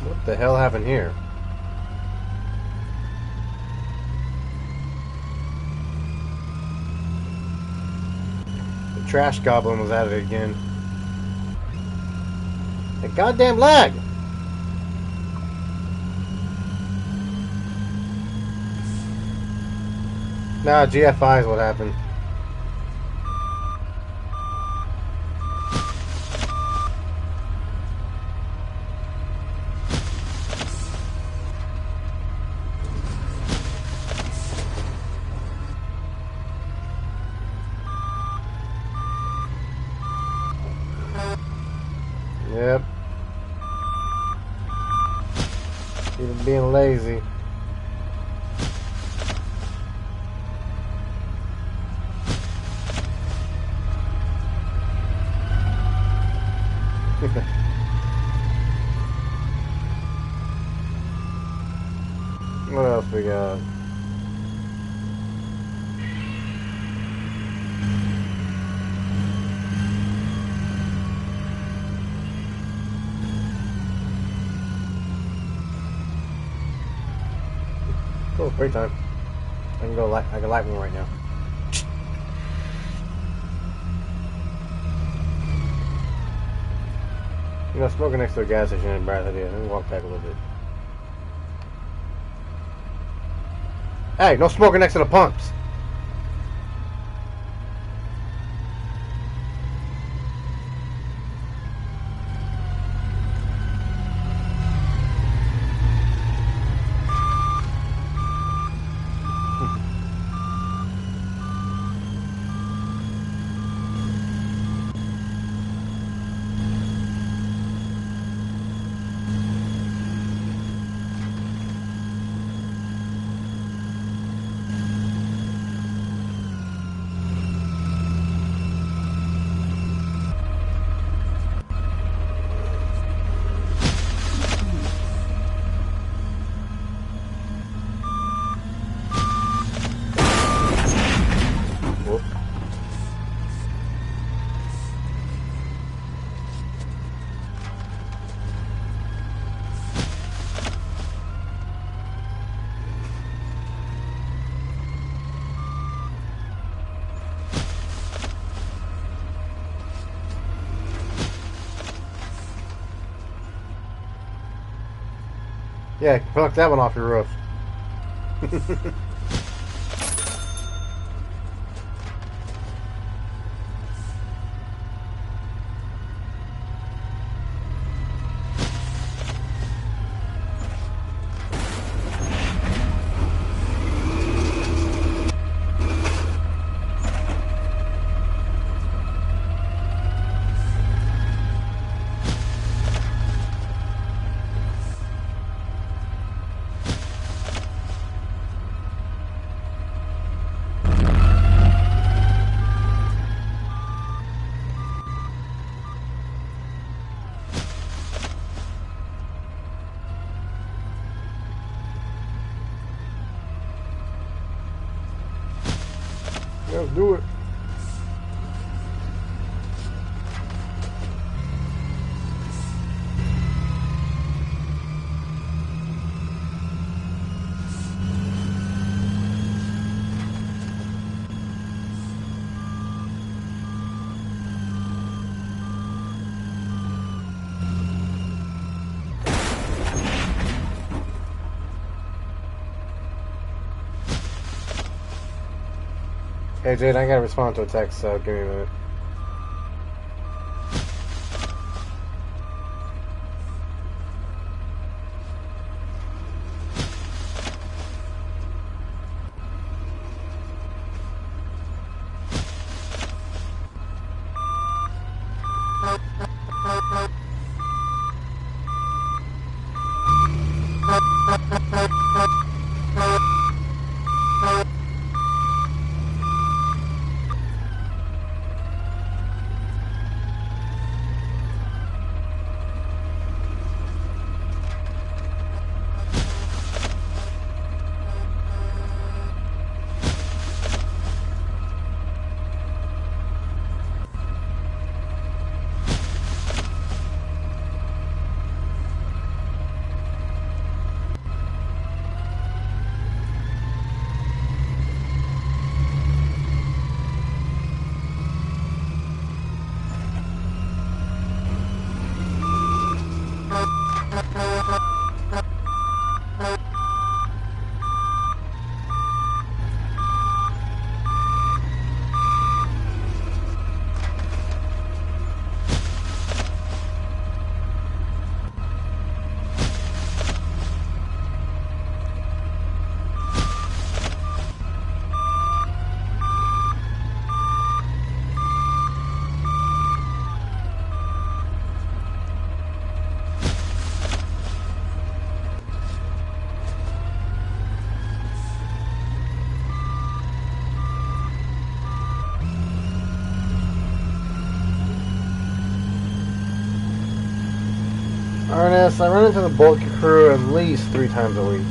What the hell happened here? The trash goblin was at it again. The goddamn lag! Nah, GFI is what happened. Yep. Even being lazy. What else we got? Cool, free time. I can go light. I can light one right now. You know, smoking next to a gas station ain't a bad idea. Let me walk back a little bit. Hey, no smoking next to the pumps. Yeah, knock that one off your roof. Let's do it. Hey Jade, I gotta respond to a text, so give me a minute. Ernest, I run into the bulky crew at least 3 times a week,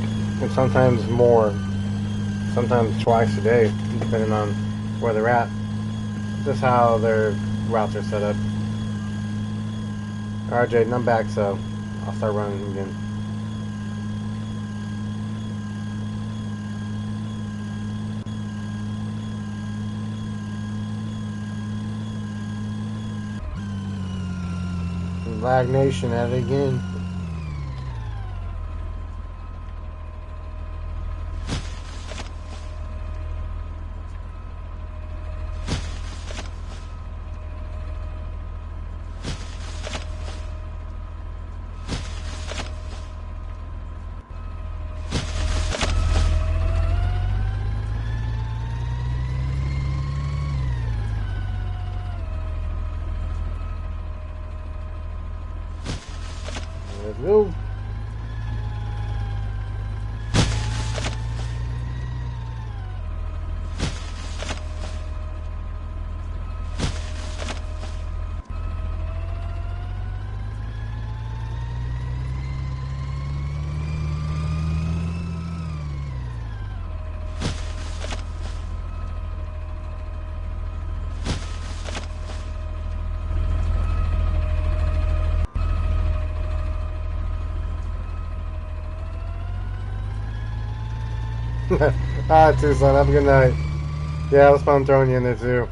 and sometimes more, sometimes twice a day, depending on where they're at. Just how their routes are set up. Alright, Jaden, I'm back, so I'll start running again. Lag Nation at it again. Let's go. Alright, Tucson, have a good night. Yeah, it was fun throwing you in there too.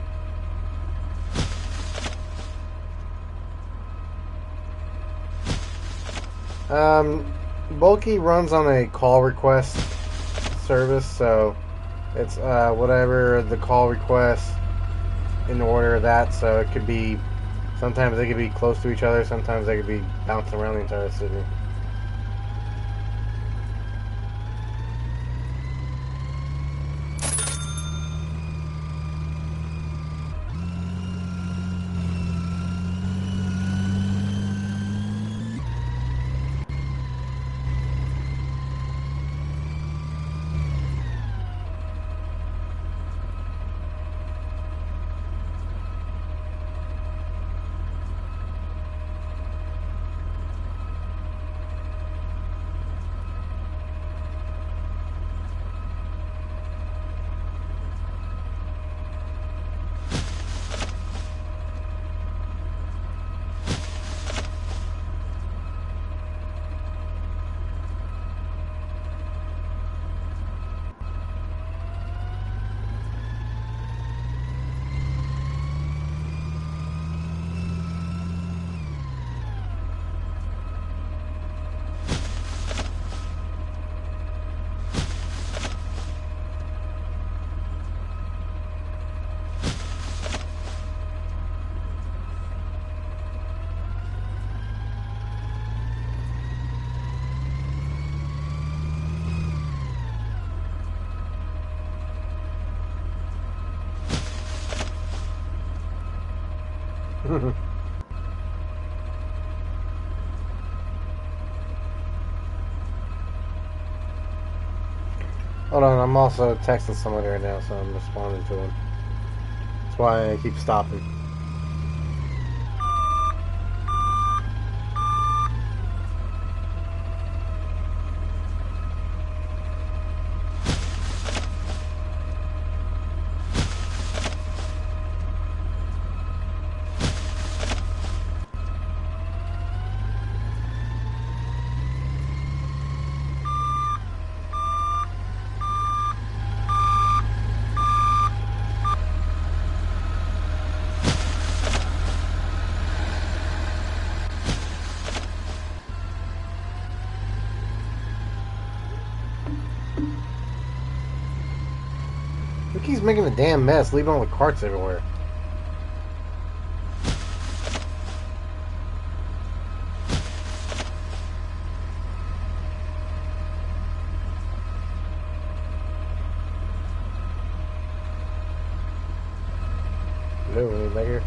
Bulky runs on a call request service, so it's whatever the call request in order of that, so it could be, sometimes they could be close to each other, sometimes they could be bouncing around the entire city. Hold on, I'm also texting somebody right now, so I'm responding to him. That's why I keep stopping. Who keeps making a damn mess, leaving all the carts everywhere? Hello, any back here?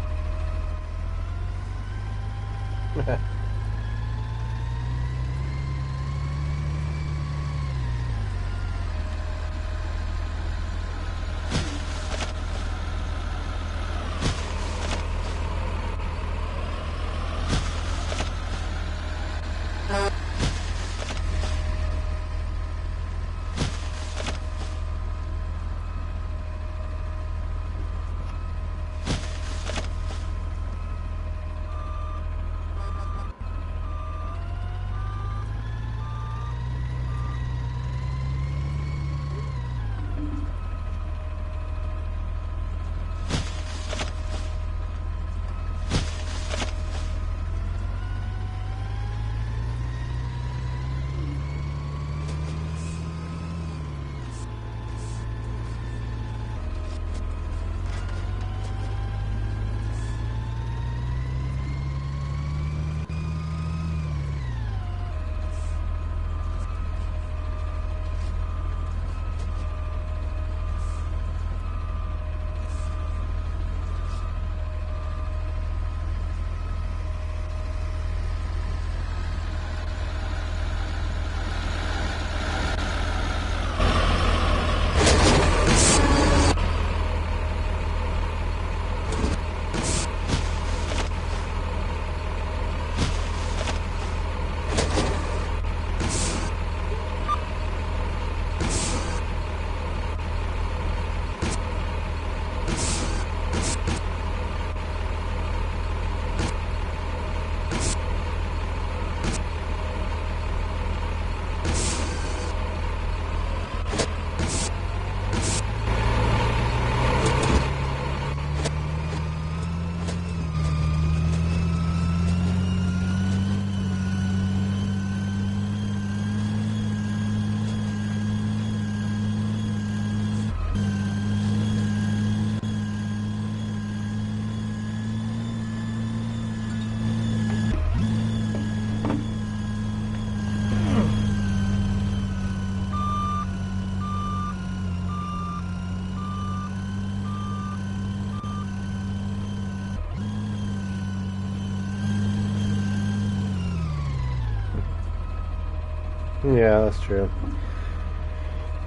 Yeah, that's true.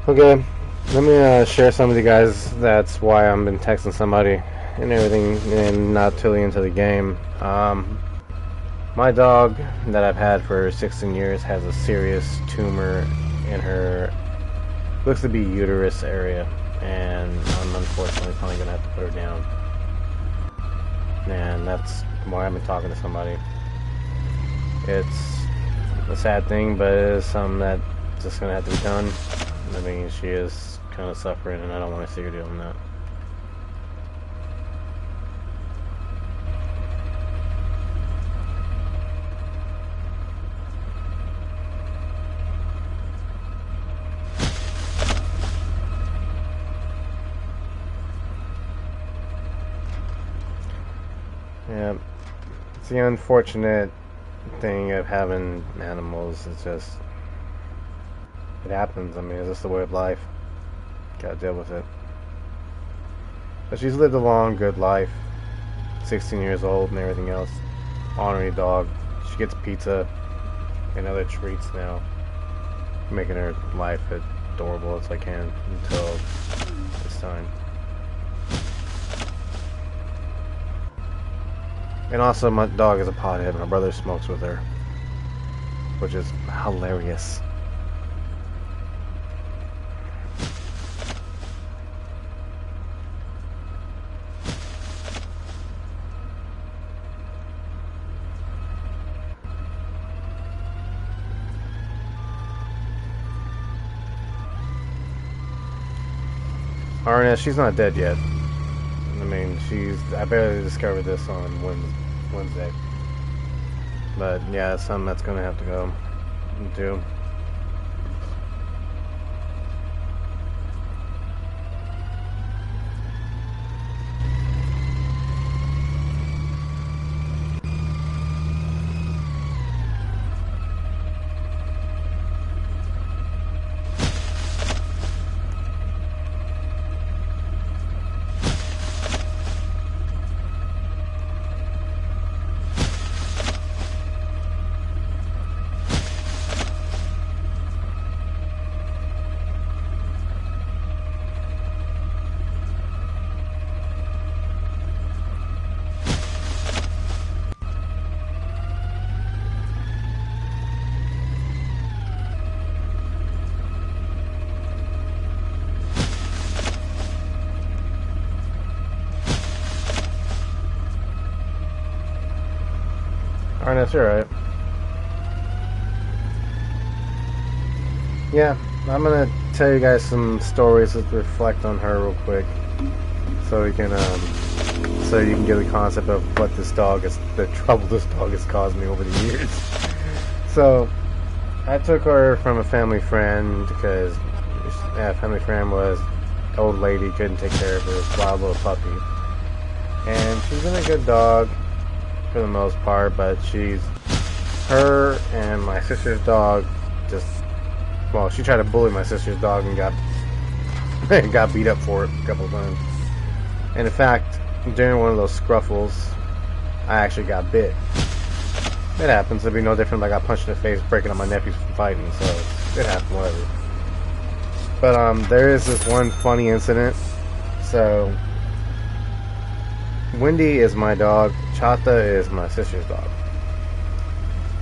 Okay, let me share some with you guys. That's why I've been texting somebody and everything and not totally into the game. My dog that I've had for 16 years has a serious tumor in her, looks to be uterus area, and I'm unfortunately probably going to have to put her down. And that's why I've been talking to somebody. It's a sad thing, but it is something that's just going to have to be done. I mean, she is kind of suffering, and I don't want to see her doing that. Yeah, it's the unfortunate thing of having animals. It's just, it happens. I mean, it's just the way of life. Gotta deal with it. But she's lived a long, good life. 16 years old and everything else. Honorary dog. She gets pizza and other treats now, making her life adorable as I can until this time. And also, my dog is a pothead. My brother smokes with her, which is hilarious. RNS, she's not dead yet. I mean, I barely discovered this on Wednesday. But yeah, it's something that's gonna have to go and do. That's alright. Yeah, I'm gonna tell you guys some stories that reflect on her real quick, so you can get a concept of what this dog is, the trouble this dog has caused me over the years. So, I took her from a family friend because a family friend was an old lady, couldn't take care of her wild little puppy, and she's been a good dog for the most part, but her and my sister's dog just. Well, she tried to bully my sister's dog and got beat up for it a couple of times. And in fact, during one of those scruffles, I actually got bit. It happens. It'd be no different if I got punched in the face breaking up my nephews from fighting, so it happened, whatever. But there is this one funny incident. So, Wendy is my dog, Chata is my sister's dog.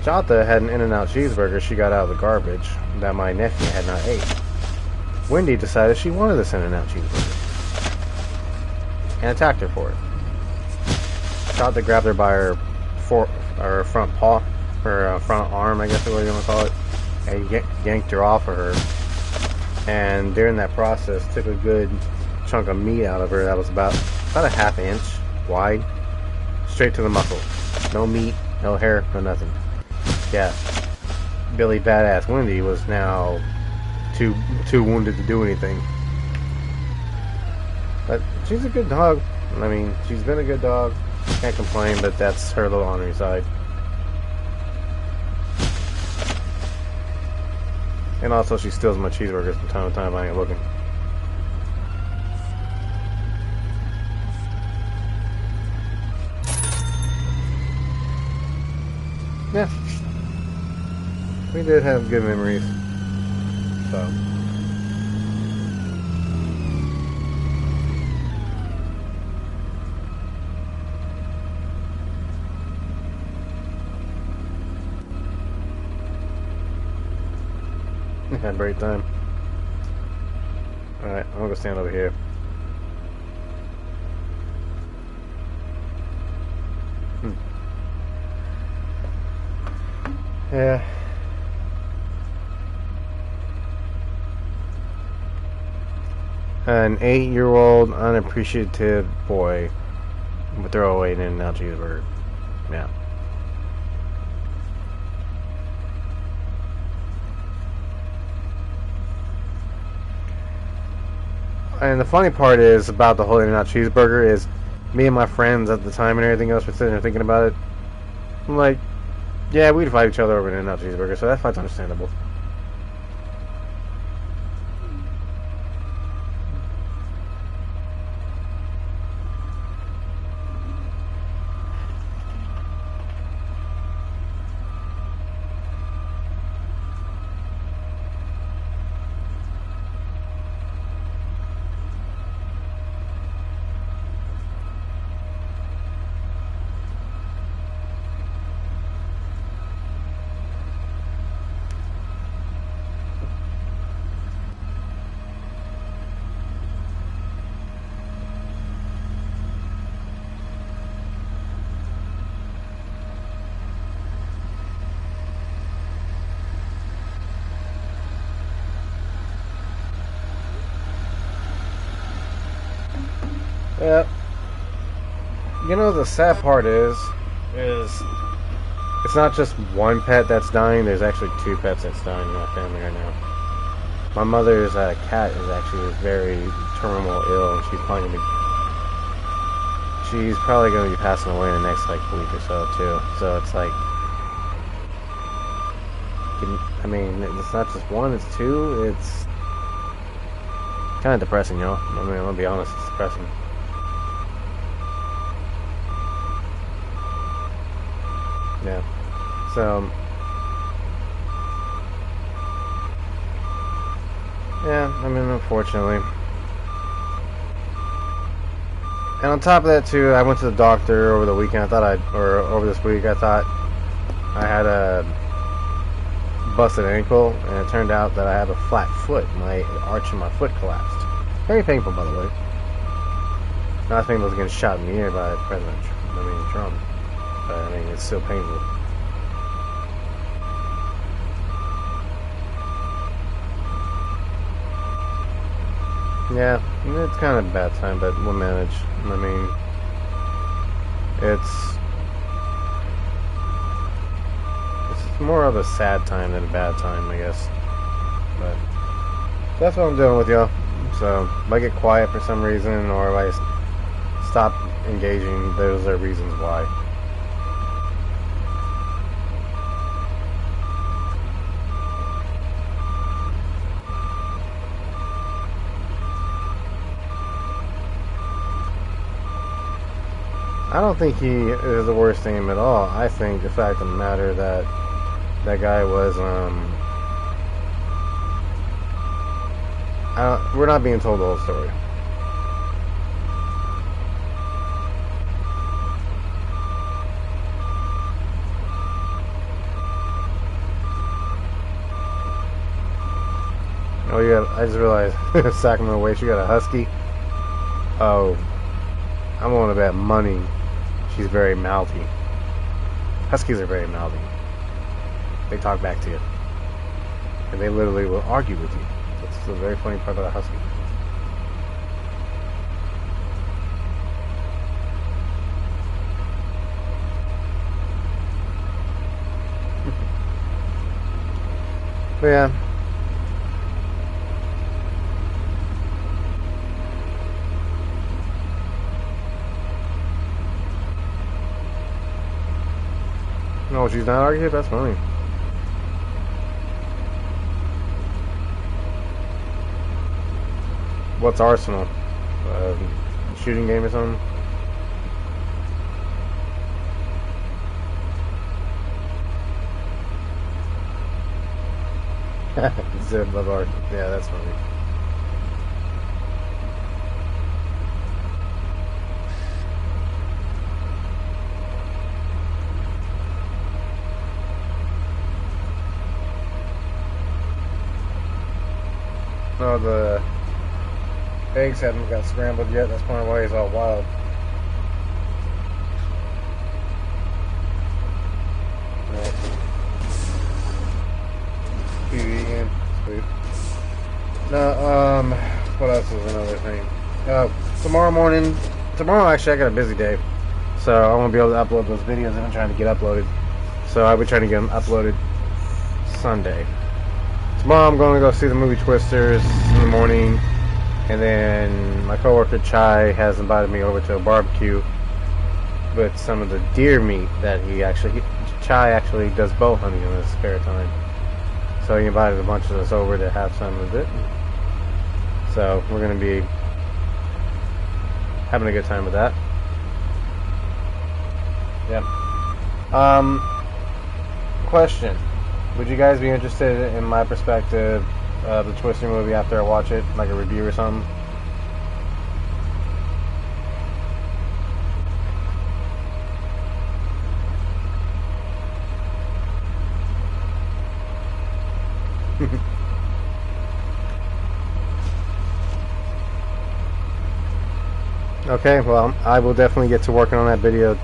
Chata had an In-N-Out cheeseburger she got out of the garbage that my nephew had not ate. Wendy decided she wanted this In-N-Out cheeseburger and attacked her for it. Chata grabbed her by her front paw, her front arm, I guess is what you want to call it, and yanked her off of her. And during that process, took a good chunk of meat out of her that was about a half inch wide, straight to the muscle. No meat, no hair, no nothing. Yeah, Billy Badass Wendy was now too wounded to do anything. But she's a good dog. I mean, she's been a good dog. Can't complain, but that's her little ornery side. And also, she steals my cheeseburgers from time to time. I ain't looking. Yeah. We did have good memories. So. We had a great time. Alright, I'm gonna go stand over here. Yeah. An 8-year-old unappreciative boy would throw away an In-N-Out cheeseburger. Yeah. And the funny part is about the whole In-N-Out cheeseburger is me and my friends at the time and everything else were sitting there thinking about it. I'm like, yeah, we'd fight each other over an In-N-Out cheeseburger, so that's understandable. Yeah. You know, the sad part is it's not just one pet that's dying. There's actually 2 pets that's dying in my family right now. My mother's cat is actually very terminal ill, and she's probably gonna be passing away in the next week or so too. So it's like, I mean, it's not just one; it's 2. It's kind of depressing, you know. I mean, I'm gonna be honest, it's depressing. Yeah. So, yeah, I mean, unfortunately. And on top of that, too, I went to the doctor over the weekend. Over this week, I thought I had a busted ankle, and it turned out that I have a flat foot. My arch in my foot collapsed. Very painful, by the way. Not as painful as getting shot in the ear by President Trump. But I mean, it's still painful. Yeah, it's kind of a bad time, but we'll manage. I mean, it's more of a sad time than a bad time, I guess. But that's what I'm doing with y'all. So if I get quiet for some reason, or if I stop engaging, those are reasons why. I don't think he is the worst name at all. I think the fact of the matter that that guy was, we're not being told the whole story. Oh yeah, I just realized, Sacramento Waste, you got a husky? Oh, I'm willing to bet money she's very mouthy. Huskies are very mouthy. They talk back to you. And they literally will argue with you. That's the very funny part about a husky. But yeah. No, she's not arguing? That's funny. What's Arsenal? Shooting game or something? Zib Bavard. Yeah, that's funny. Oh, the eggs haven't got scrambled yet. That's probably why he's all wild. TV game. Sweet. No, what else is another thing? Tomorrow actually I got a busy day. So I won't be able to upload those videos that I'm trying to get uploaded. So I'll be trying to get them uploaded Sunday. Tomorrow I'm going to go see the movie Twisters in the morning, and then my coworker Chai has invited me over to a barbecue with some of the deer meat that Chai actually does bow hunting in his spare time. So he invited a bunch of us over to have some of it. So we're going to be having a good time with that. Yeah. Question. Would you guys be interested in my perspective of the Twister movie after I watch it? Like a review or something? Okay, well, I will definitely get to working on that video.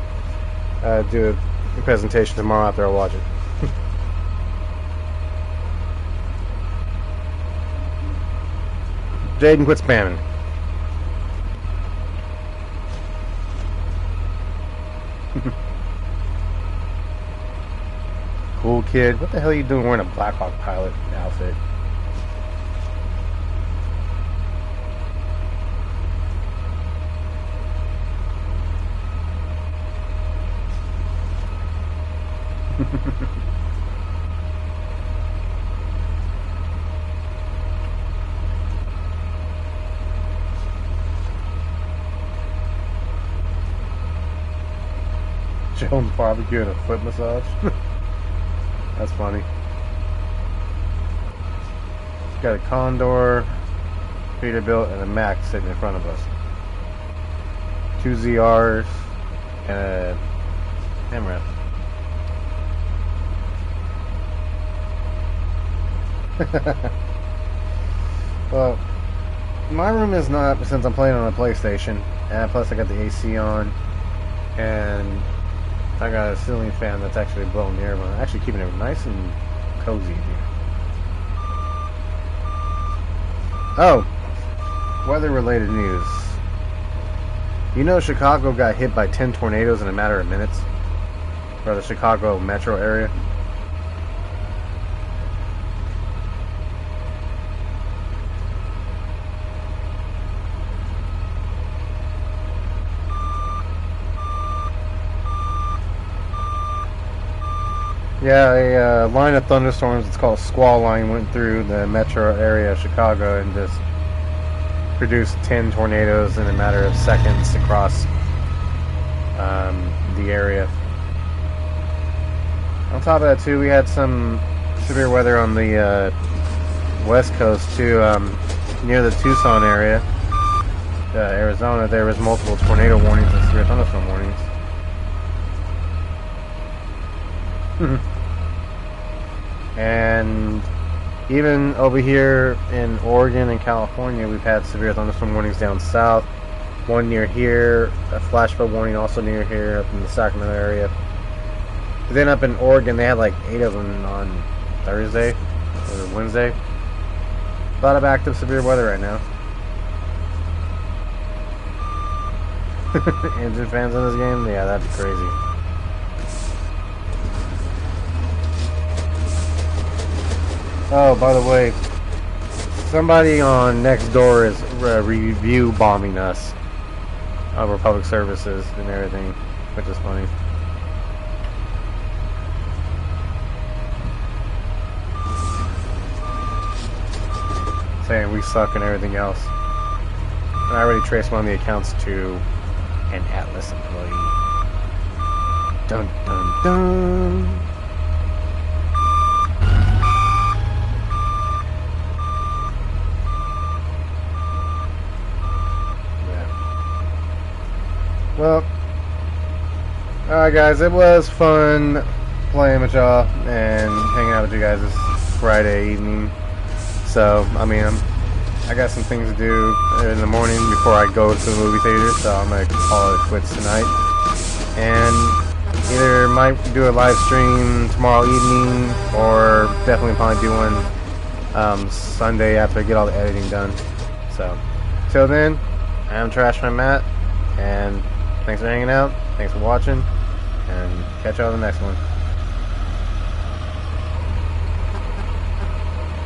Do a presentation tomorrow after I watch it. Jaden, quit spamming. Cool kid. What the hell are you doing wearing a Blackhawk pilot outfit? Jones barbecue and a foot massage. That's funny. Got a Condor, Peterbilt, and a Mac sitting in front of us. 2 ZRs and a MRAP. Well, my room is not, since I'm playing on a PlayStation, and plus I got the AC on, and I got a ceiling fan that's actually blowing the air, but I'm actually keeping it nice and cozy in here. Oh, Weather-related news. You know Chicago got hit by 10 tornadoes in a matter of minutes? Or the Chicago metro area? Yeah, a line of thunderstorms, it's called a squall line, went through the metro area of Chicago and just produced 10 tornadoes in a matter of seconds across the area. On top of that, too, we had some severe weather on the west coast, too, near the Tucson area, Arizona. There was multiple tornado warnings and severe thunderstorm warnings. And even over here in Oregon and California, we've had severe thunderstorm warnings down south. One near here, a flash flood warning also near here up in the Sacramento area. But then up in Oregon, they had like 8 of them on Thursday or Wednesday. A lot of active severe weather right now. Engine fans in this game? Yeah, that'd be crazy. Oh, by the way, somebody on Nextdoor is review bombing us over public services and everything, which is funny. Saying we suck and everything else. And I already traced one of the accounts to an Atlas employee. Dun dun dun. Well, alright guys, it was fun playing with y'all and hanging out with you guys this Friday evening. So, I mean, I got some things to do in the morning before I go to the movie theater, so I'm going to call it quits tonight. And either might do a live stream tomorrow evening, or definitely probably do one Sunday after I get all the editing done. So, till then, I'm Trashman Matt, and thanks for hanging out, thanks for watching, and catch y'all in the next one.